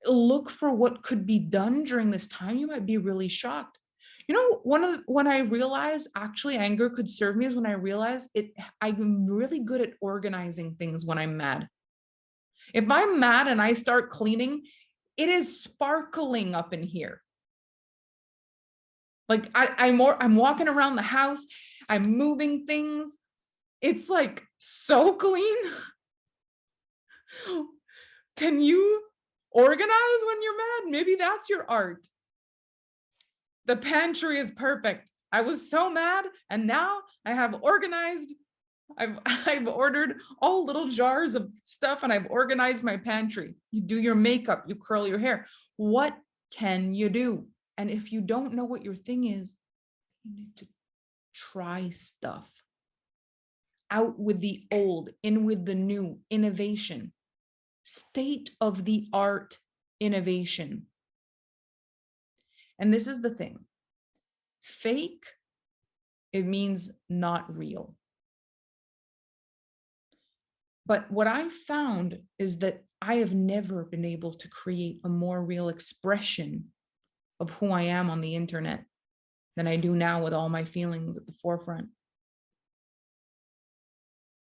look for what could be done during this time, you might be really shocked. You know, when I realized actually anger could serve me is when I realized I'm really good at organizing things when I'm mad. If I'm mad and I start cleaning, it is sparkling up in here. Like I'm walking around the house, I'm moving things. It's like so clean. Can you organize when you're mad? Maybe that's your art. The pantry is perfect. I was so mad, and now I have organized. I've ordered all little jars of stuff, and I've organized my pantry. You do your makeup, you curl your hair. What can you do? And if you don't know what your thing is, you need to try stuff. Out with the old, in with the new, innovation. State of the art innovation. And this is the thing. Fake, it means not real. But what I found is that I have never been able to create a more real expression of who I am on the internet than I do now with all my feelings at the forefront.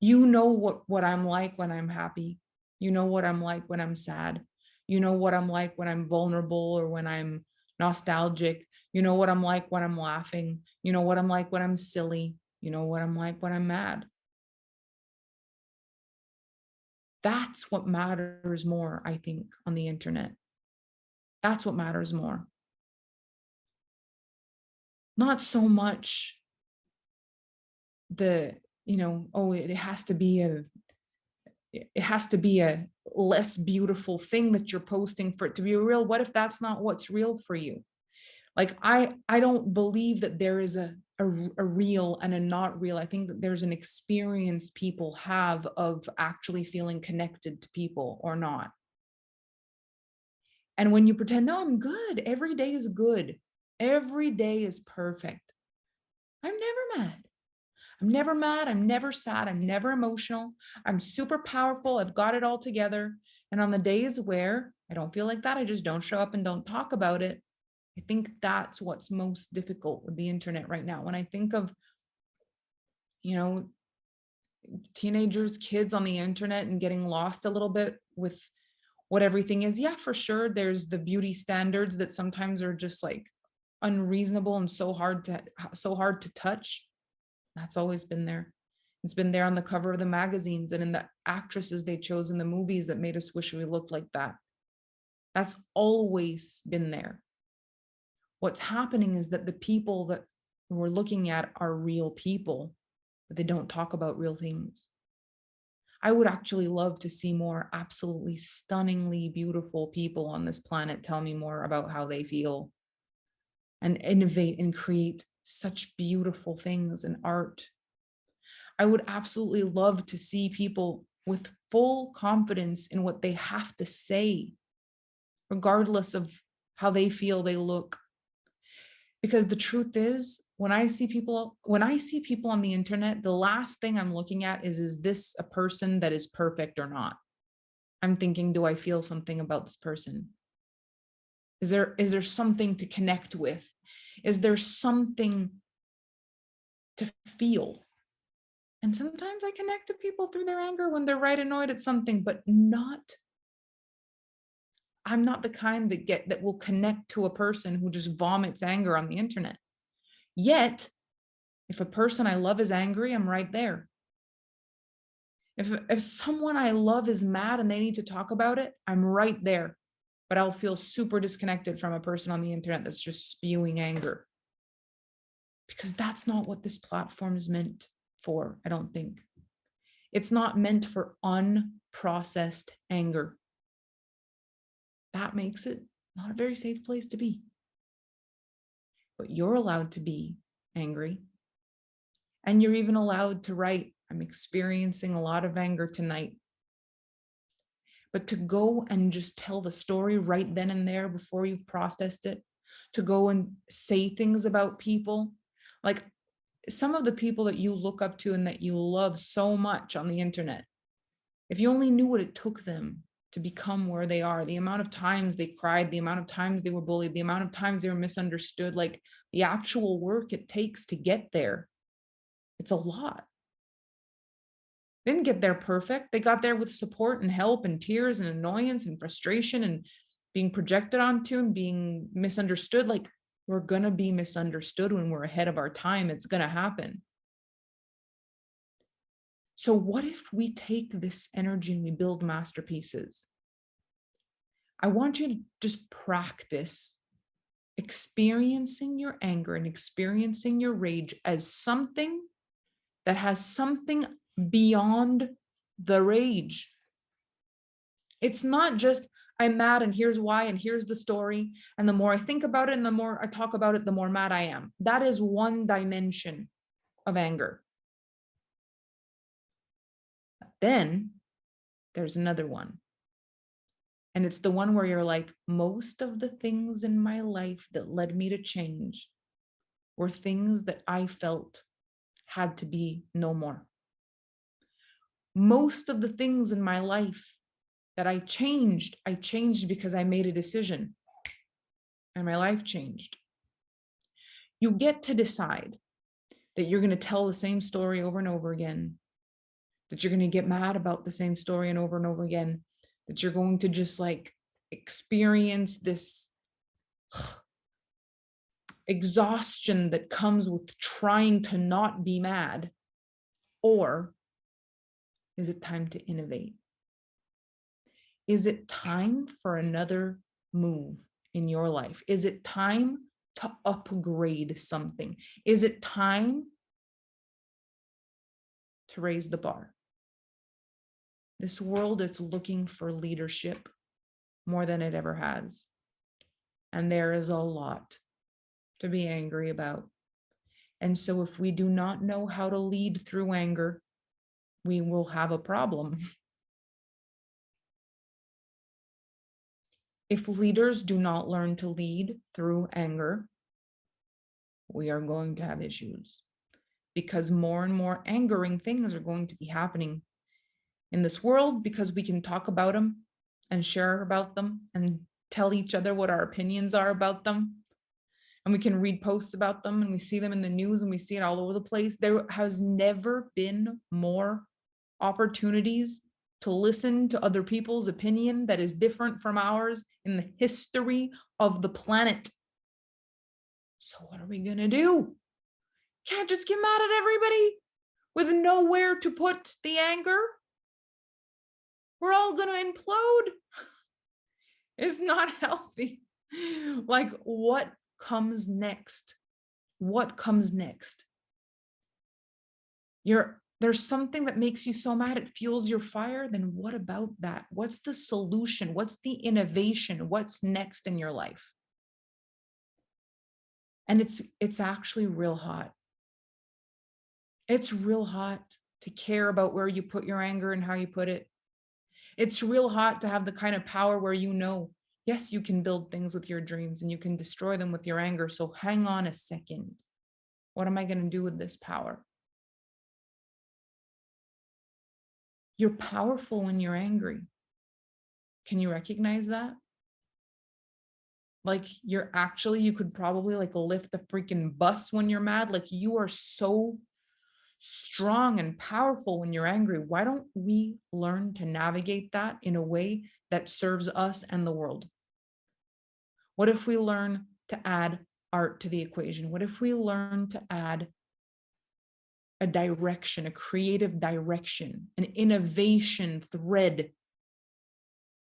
You know what I'm like when I'm happy. You know what I'm like when I'm sad. You know what I'm like when I'm vulnerable or when I'm nostalgic. You know what I'm like when I'm laughing. You know what I'm like when I'm silly. You know what I'm like when I'm mad. That's what matters more, I think, on the internet. That's what matters more. Not so much it has to be a less beautiful thing that you're posting for it to be real. What if that's not what's real for you? Like, I don't believe that there is a real and a not real. I think that there's an experience people have of actually feeling connected to people or not. And when you pretend, no, I'm good. Every day is good. Every day is perfect. I'm never mad. I'm never mad. I'm never sad. I'm never emotional. I'm super powerful. I've got it all together. And on the days where I don't feel like that, I just don't show up and don't talk about it. I think that's what's most difficult with the internet right now. When I think of, you know, teenagers, kids on the internet and getting lost a little bit with what everything is. Yeah, for sure. There's the beauty standards that sometimes are just like unreasonable and so hard to touch. That's always been there. It's been there on the cover of the magazines and in the actresses they chose in the movies that made us wish we looked like that. That's always been there. What's happening is that the people that we're looking at are real people, but they don't talk about real things. I would actually love to see more absolutely stunningly beautiful people on this planet tell me more about how they feel and innovate and create such beautiful things in art. I would absolutely love to see people with full confidence in what they have to say, regardless of how they feel they look. Because the truth is, when I see people on the internet, the last thing I'm looking at is this a person that is perfect or not? I'm thinking, do I feel something about this person? Is there something to connect with? Is there something to feel? And sometimes I connect to people through their anger when they're right annoyed at something, but I'm not the kind that will connect to a person who just vomits anger on the internet. Yet, if a person I love is angry, I'm right there. If someone I love is mad and they need to talk about it, I'm right there. But I'll feel super disconnected from a person on the internet that's just spewing anger. Because that's not what this platform is meant for, I don't think. It's not meant for unprocessed anger. That makes it not a very safe place to be. But you're allowed to be angry. And you're even allowed to write, I'm experiencing a lot of anger tonight. But to go and just tell the story right then and there before you've processed it, to go and say things about people, like some of the people that you look up to and that you love so much on the internet, if you only knew what it took them to become where they are, the amount of times they cried, the amount of times they were bullied, the amount of times they were misunderstood, like the actual work it takes to get there, it's a lot. They didn't get there perfect. They got there with support and help and tears and annoyance and frustration and being projected onto and being misunderstood. Like, we're going to be misunderstood when we're ahead of our time. It's going to happen. So what if we take this energy and we build masterpieces? I want you to just practice experiencing your anger and experiencing your rage as something that has something beyond the rage. It's not just, I'm mad and here's why and here's the story. And the more I think about it and the more I talk about it, the more mad I am. That is one dimension of anger. Then there's another one. And it's the one where you're like, most of the things in my life that led me to change were things that I felt had to be no more. Most of the things in my life that I changed because I made a decision and my life changed. You get to decide that you're going to tell the same story over and over again, that you're going to get mad about the same story and over again, that you're going to just like experience this exhaustion that comes with trying to not be mad. Or is it time to innovate? Is it time for another move in your life? Is it time to upgrade something? Is it time to raise the bar? This world is looking for leadership more than it ever has. And there is a lot to be angry about. And so if we do not know how to lead through anger, we will have a problem. If leaders do not learn to lead through anger, we are going to have issues. because more and more angering things are going to be happening in this world, because we can talk about them and share about them and tell each other what our opinions are about them. And we can read posts about them and we see them in the news and we see it all over the place. There has never been more opportunities to listen to other people's opinion that is different from ours in the history of the planet. So what are we going to do? Can't just get mad at everybody with nowhere to put the anger. We're all going to implode. It's not healthy. Like, what comes next? What comes next? There's something that makes you so mad it fuels your fire. Then what about that? What's the solution? What's the innovation? What's next in your life? And it's actually real hot. It's real hot to care about where you put your anger and how you put it. It's real hot to have the kind of power where you know, yes, you can build things with your dreams and you can destroy them with your anger. So hang on a second. What am I going to do with this power? You're powerful when you're angry. Can you recognize that? Like, you could probably like lift the freaking bus when you're mad. Like, you are so strong and powerful when you're angry. Why don't we learn to navigate that in a way that serves us and the world? What if we learn to add art to the equation? What if we learn to add a direction, a creative direction, an innovation thread,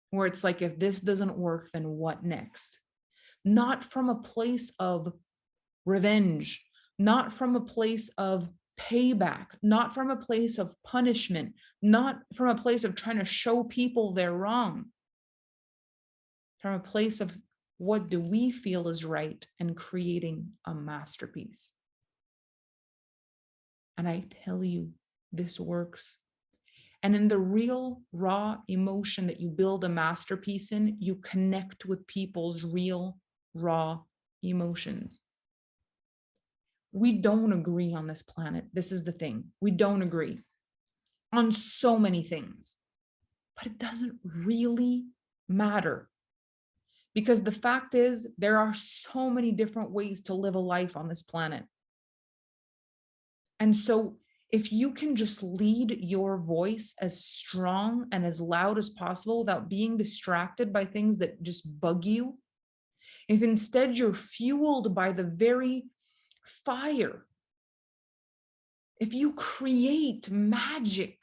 where it's like, if this doesn't work, then what next? Not from a place of revenge, not from a place of payback, not from a place of punishment, not from a place of trying to show people they're wrong, from a place of what do we feel is right and creating a masterpiece. And I tell you, this works. And in the real raw emotion that you build a masterpiece in, you connect with people's real raw emotions. We don't agree on this planet. This is the thing. We don't agree on so many things, but it doesn't really matter, because the fact is there are so many different ways to live a life on this planet. And so if you can just lead your voice as strong and as loud as possible without being distracted by things that just bug you, if instead you're fueled by the very fire, if you create magic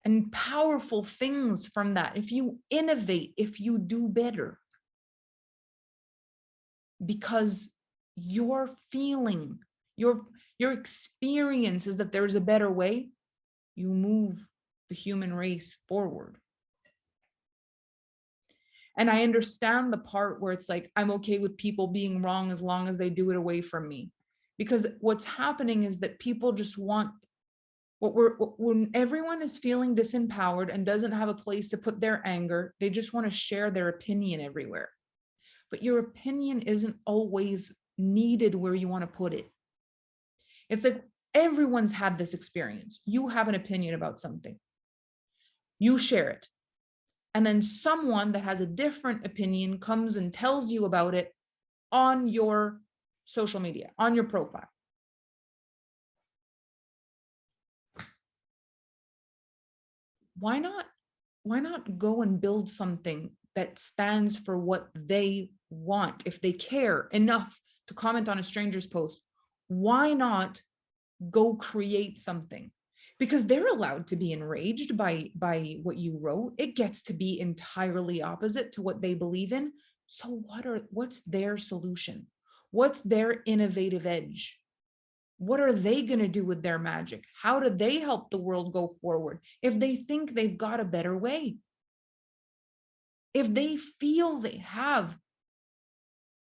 and powerful things from that, if you innovate, if you do better, because your feeling, your experience is that there's a better way, you move the human race forward. And I understand the part where it's like, I'm okay with people being wrong as long as they do it away from me. Because what's happening is that people just want when everyone is feeling disempowered and doesn't have a place to put their anger, they just want to share their opinion everywhere. But your opinion isn't always needed where you want to put it. It's like everyone's had this experience. You have an opinion about something. You share it. And then someone that has a different opinion comes and tells you about it on your social media, on your profile. Why not go and build something that stands for what they want? If they care enough to comment on a stranger's post, why not go create something? Because they're allowed to be enraged by what you wrote. It gets to be entirely opposite to what they believe in. So what's their solution? What's their innovative edge? What are they going to do with their magic? How do they help the world go forward if they think they've got a better way? If they feel they have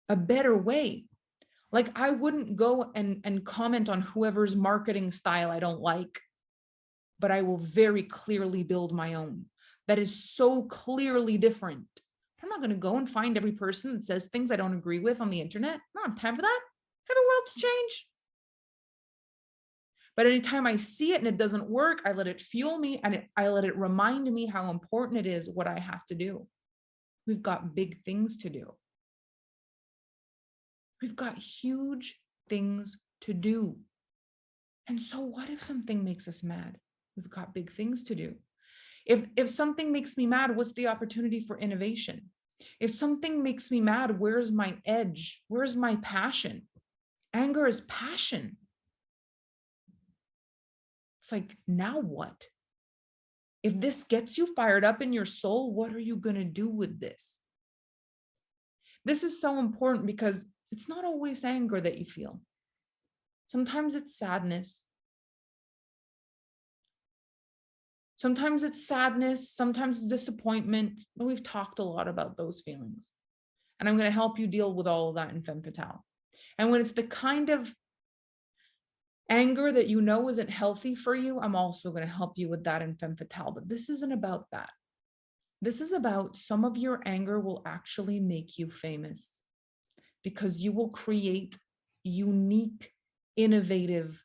a better way, like, I wouldn't go and comment on whoever's marketing style I don't like, but I will very clearly build my own that is so clearly different. I'm not going to go and find every person that says things I don't agree with on the internet. I don't have time for that. I have a world to change. But anytime I see it and it doesn't work, I let it fuel me and I let it remind me how important it is what I have to do. We've got big things to do. We've got huge things to do. And so what if something makes us mad? We've got big things to do. If something makes me mad, what's the opportunity for innovation? If something makes me mad, where's my edge? Where's my passion? Anger is passion. It's like, now what? If this gets you fired up in your soul, what are you going to do with this? This is so important because it's not always anger that you feel. Sometimes it's sadness. Sometimes it's sadness. Sometimes it's disappointment. But we've talked a lot about those feelings. And I'm going to help you deal with all of that in Femme Fatale. And when it's the kind of anger that you know isn't healthy for you, I'm also going to help you with that in Femme Fatale. But this isn't about that. This is about some of your anger will actually make you famous because you will create unique, innovative,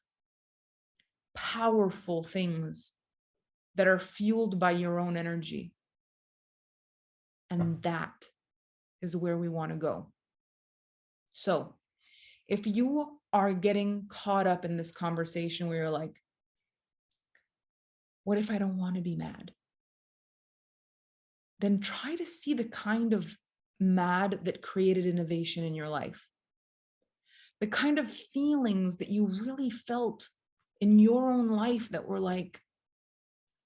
powerful things that are fueled by your own energy. And that is where we want to go. So if you are getting caught up in this conversation where you're like, what if I don't want to be mad? Then try to see the kind of mad that created innovation in your life. The kind of feelings that you really felt in your own life that were like,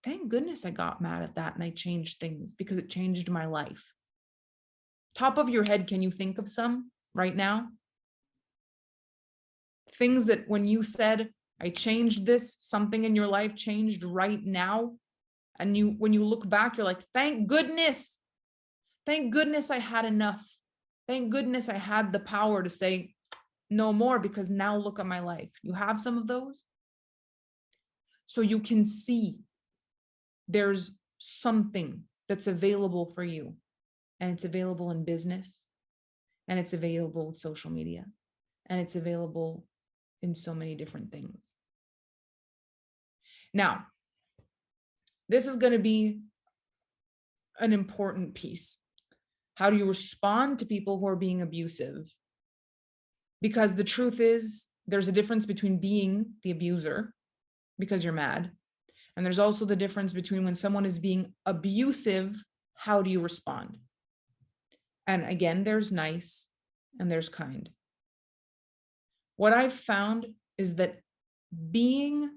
thank goodness I got mad at that and I changed things because it changed my life. Top of your head, can you think of some right now? Things that when you said, I changed this, something in your life changed right now. And when you look back, you're like, thank goodness I had enough. Thank goodness I had the power to say no more because now look at my life. You have some of those. So you can see there's something that's available for you, and it's available in business, and it's available in social media, and it's available in so many different things. Now, this is going to be an important piece. How do you respond to people who are being abusive? Because the truth is, there's a difference between being the abuser because you're mad, and there's also the difference between when someone is being abusive, how do you respond? And again, there's nice and there's kind. What I've found is that being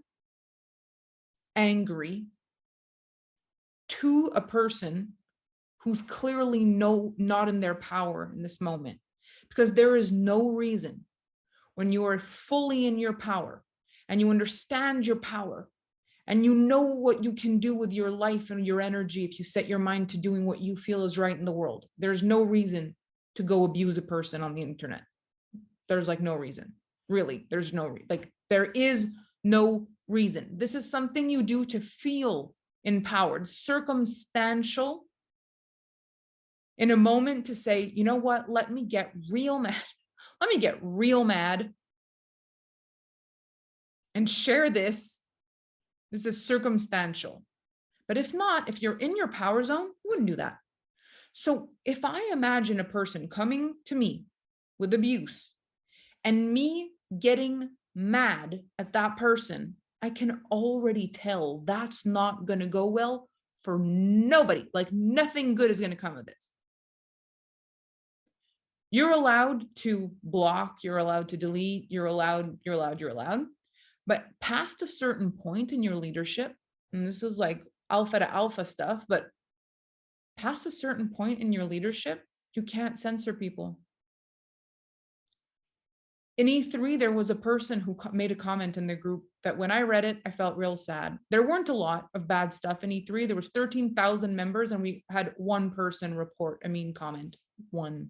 angry to a person who's clearly not in their power in this moment, because there is no reason when you are fully in your power and you understand your power and you know what you can do with your life and your energy if you set your mind to doing what you feel is right in the world. There's no reason to go abuse a person on the internet. There's like no reason. Really, there's no there is no reason. This is something you do to feel empowered, circumstantial, in a moment to say, you know what, let me get real mad. Let me get real mad and share this. This is circumstantial. But if not, if you're in your power zone, you wouldn't do that. So if I imagine a person coming to me with abuse and me getting mad at that person, I can already tell that's not going to go well for nobody. Like nothing good is going to come of this. You're allowed to block, you're allowed to delete, you're allowed. But past a certain point in your leadership, and this is like alpha to alpha stuff, but past a certain point in your leadership, you can't censor people. In E3, there was a person who made a comment in the group that when I read it, I felt real sad. There weren't a lot of bad stuff in E3. There was 13,000 members and we had one person report a mean comment, one.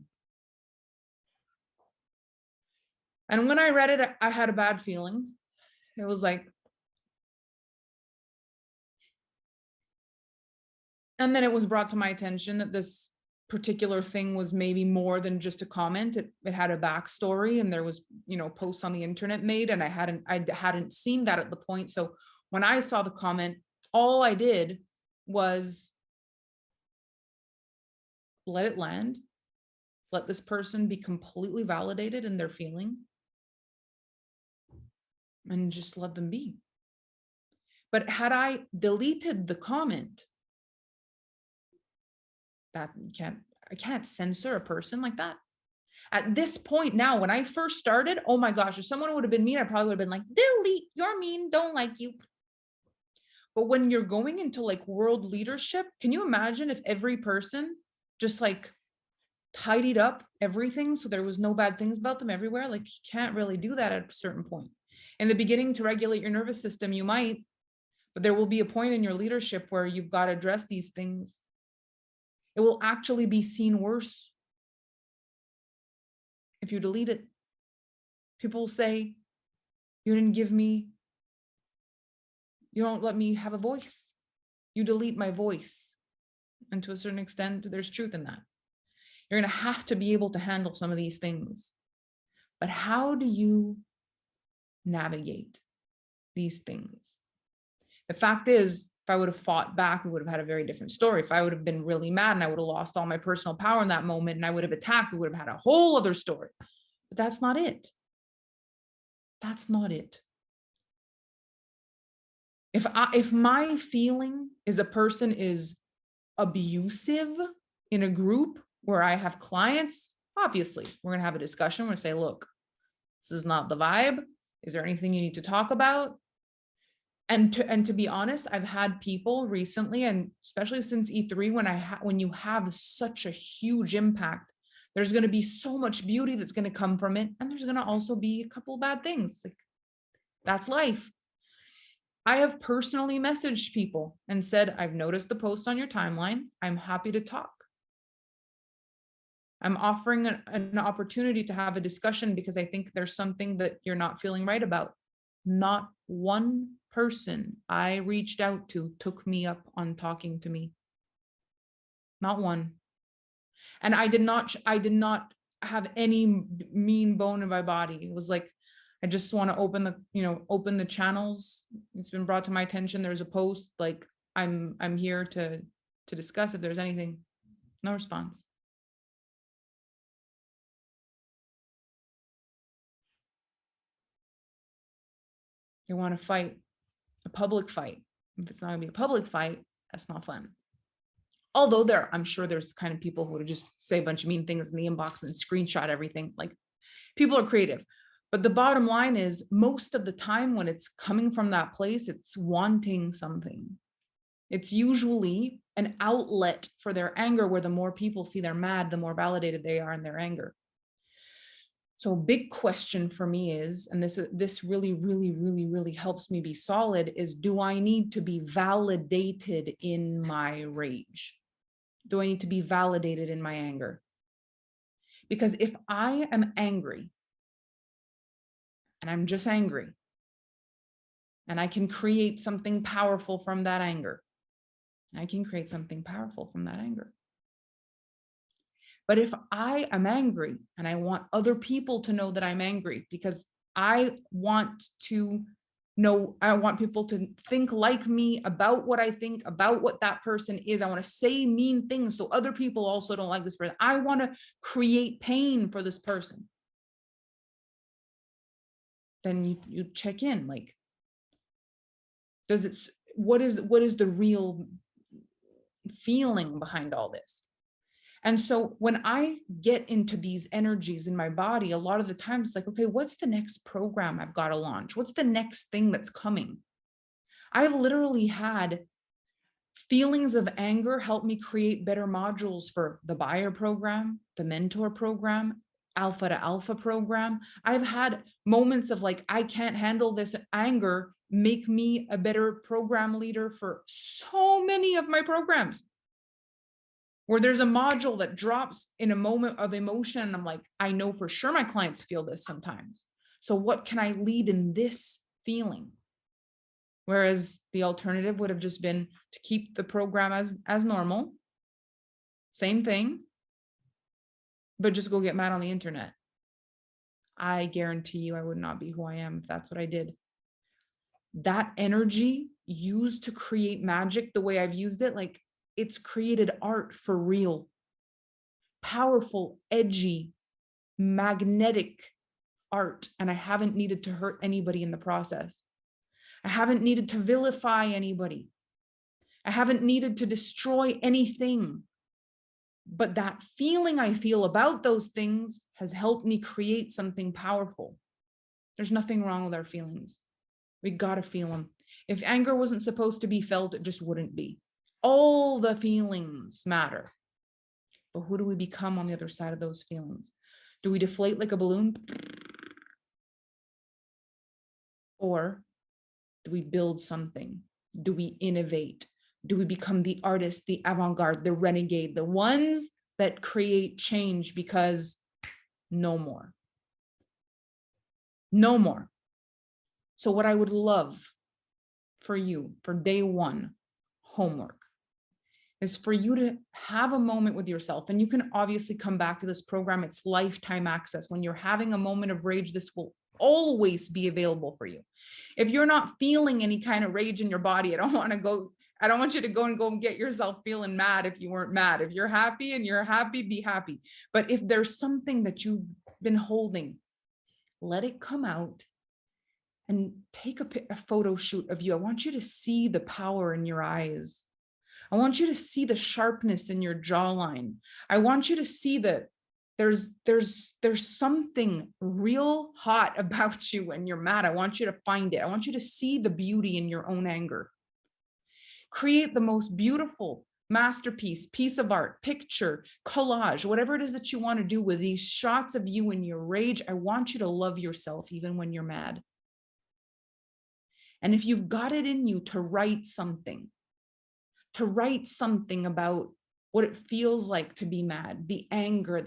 And when I read it, I had a bad feeling. It was like, and then it was brought to my attention that this particular thing was maybe more than just a comment. It had a backstory, and there was, posts on the internet made, and I hadn't seen that at the point. So when I saw the comment, all I did was let it land, let this person be completely validated in their feeling, and just let them be. But had I deleted the comment, that I can't censor a person like that. At this point now, when I first started, oh my gosh, if someone would have been mean, I probably would have been like, delete, you're mean, don't like you. But when you're going into like world leadership, can you imagine if every person just like tidied up everything so there was no bad things about them everywhere? Like, you can't really do that at a certain point. In the beginning, to regulate your nervous system, you might, but there will be a point in your leadership where you've got to address these things. It will actually be seen worse if you delete it. People will say, you don't let me have a voice. You delete my voice. And to a certain extent, there's truth in that. You're going to have to be able to handle some of these things. But how do you navigate these things? The fact is, if I would have fought back, we would have had a very different story. If I would have been really mad and I would have lost all my personal power in that moment and I would have attacked, we would have had a whole other story. But that's not it. That's not it. If my feeling is a person is abusive in a group where I have clients, obviously we're going to have a discussion. We're going to say, look, this is not the vibe. Is there anything you need to talk about? And to be honest, I've had people recently, and especially since E3, when you have such a huge impact, there's going to be so much beauty that's going to come from it, and there's going to also be a couple bad things. Like, that's life. I have personally messaged people and said, I've noticed the post on your timeline. I'm happy to talk. I'm offering an opportunity to have a discussion because I think there's something that you're not feeling right about. Not one person I reached out to took me up on talking to me. Not one. And I did not have any mean bone in my body. It was like, I just want to open the channels. It's been brought to my attention. There's a post, like, I'm here to discuss if there's anything. No response. They want to fight a public fight. If it's not going to be a public fight, that's not fun. Although I'm sure there's kind of people who would just say a bunch of mean things in the inbox and screenshot everything. Like, people are creative. But the bottom line is, most of the time when it's coming from that place, it's wanting something. It's usually an outlet for their anger, where the more people see they're mad, the more validated they are in their anger. So a big question for me is, and this really, really, really, really helps me be solid, is, do I need to be validated in my rage? Do I need to be validated in my anger? Because if I am angry, and I'm just angry, and I can create something powerful from that anger, But if I am angry and I want other people to know that I'm angry because I want people to think like me about what I think, about what that person is. I want to say mean things so other people also don't like this person. I want to create pain for this person. Then you check in, like, what is the real feeling behind all this? And so when I get into these energies in my body, a lot of the times it's like, okay, what's the next program I've got to launch? What's the next thing that's coming? I've literally had feelings of anger help me create better modules for the buyer program, the mentor program, alpha to alpha program. I've had moments of like, I can't handle this anger, make me a better program leader for so many of my programs, where there's a module that drops in a moment of emotion. And I'm like, I know for sure my clients feel this sometimes. So what can I lead in this feeling? Whereas the alternative would have just been to keep the program as normal. Same thing. but just go get mad on the internet. I guarantee you I would not be who I am if that's what I did. That energy used to create magic, the way I've used it, like it's created art for real. Powerful, edgy, magnetic art. And I haven't needed to hurt anybody in the process. I haven't needed to vilify anybody. I haven't needed to destroy anything. But that feeling I feel about those things has helped me create something powerful. There's nothing wrong with our feelings. We got to feel them. If anger wasn't supposed to be felt, it just wouldn't be. All the feelings matter. But who do we become on the other side of those feelings? Do we deflate like a balloon? Or do we build something? Do we innovate? Do we become the artist, the avant-garde, the renegade, the ones that create change? Because no more. No more. So what I would love for you for day one, homework, is for you to have a moment with yourself. And you can obviously come back to this program. It's lifetime access. When you're having a moment of rage, this will always be available for you. If you're not feeling any kind of rage in your body, I don't want you to go and get yourself feeling mad if you weren't mad. If you're happy and you're happy, be happy. But if there's something that you've been holding, let it come out and take a photo shoot of you. I want you to see the power in your eyes. I want you to see the sharpness in your jawline. I want you to see that there's something real hot about you when you're mad. I want you to find it. I want you to see the beauty in your own anger. Create the most beautiful masterpiece, piece of art, picture, collage, whatever it is that you want to do with these shots of you in your rage. I want you to love yourself even when you're mad. And if you've got it in you to write something about what it feels like to be mad, the anger,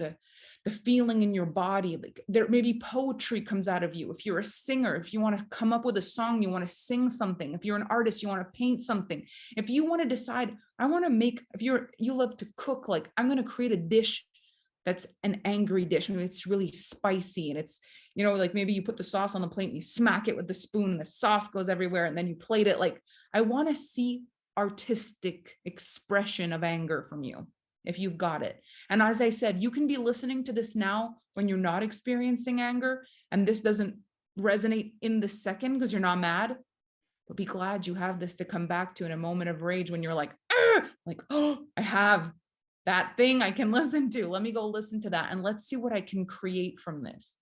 the feeling in your body, like there maybe poetry comes out of you. If you're a singer, if you want to come up with a song, you want to sing something. If you're an artist, you want to paint something. If you want to decide, I want to make, if you love to cook, like I'm going to create a dish that's an angry dish. Maybe it's really spicy and it's, like maybe you put the sauce on the plate and you smack it with the spoon and the sauce goes everywhere and then you plate it. Like, I want to see artistic expression of anger from you if you've got it. And as I said, you can be listening to this now when you're not experiencing anger and this doesn't resonate in the second because you're not mad, but be glad you have this to come back to in a moment of rage when you're like, oh, I have that thing I can listen to. Let me go listen to that and let's see what I can create from this.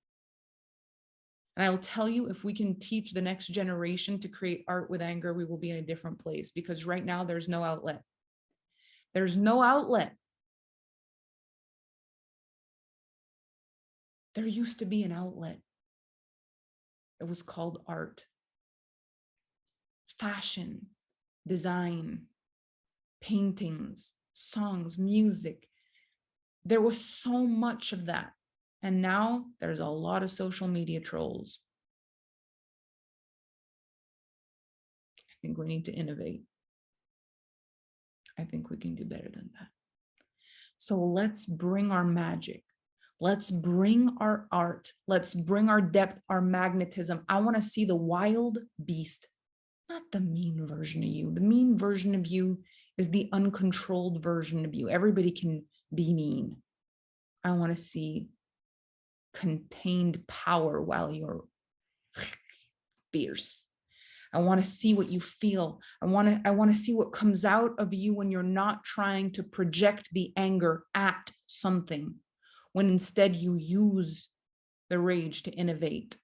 And I will tell you, if we can teach the next generation to create art with anger, we will be in a different place, because right now there's no outlet. There's no outlet. There used to be an outlet. It was called art, fashion, design, paintings, songs, music. There was so much of that. And now there's a lot of social media trolls. I think we need to innovate. I think we can do better than that. So let's bring our magic. Let's bring our art. Let's bring our depth, our magnetism. I want to see the wild beast, not the mean version of you. The mean version of you is the uncontrolled version of you. Everybody can be mean. I want to see contained power while you're fierce. I want to see what you feel. I want to see what comes out of you when you're not trying to project the anger at something, when instead you use the rage to innovate.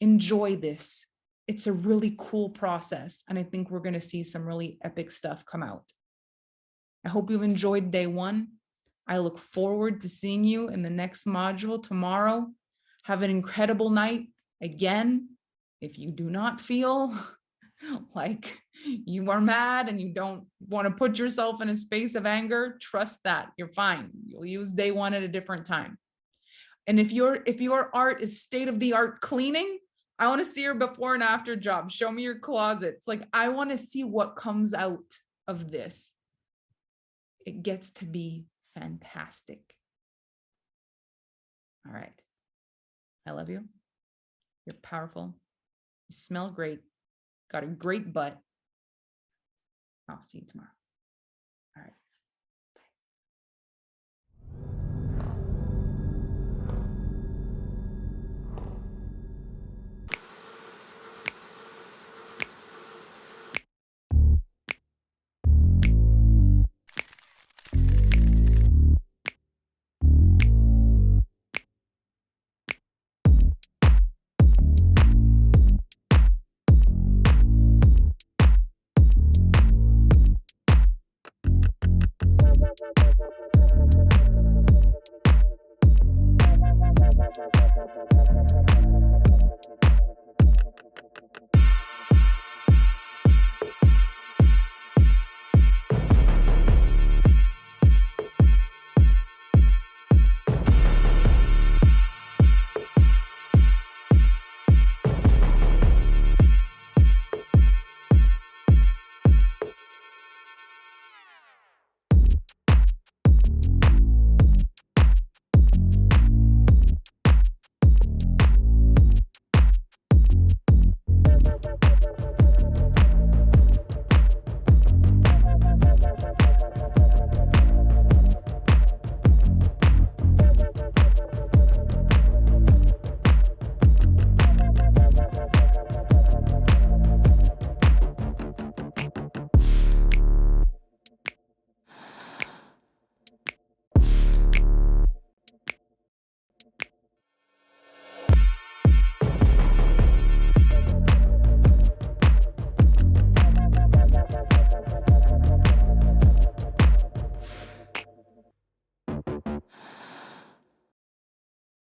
Enjoy this. It's a really cool process, and I think we're going to see some really epic stuff come out. I hope you've enjoyed day one. I look forward to seeing you in the next module tomorrow. Have an incredible night. Again, if you do not feel like you are mad and you don't want to put yourself in a space of anger, trust that you're fine. You'll use day one at a different time. And if your art is state-of-the-art cleaning, I want to see your before and after job. Show me your closets. Like, I want to see what comes out of this. It gets to be fantastic. All right. I love you. You're powerful. You smell great. Got a great butt. I'll see you tomorrow.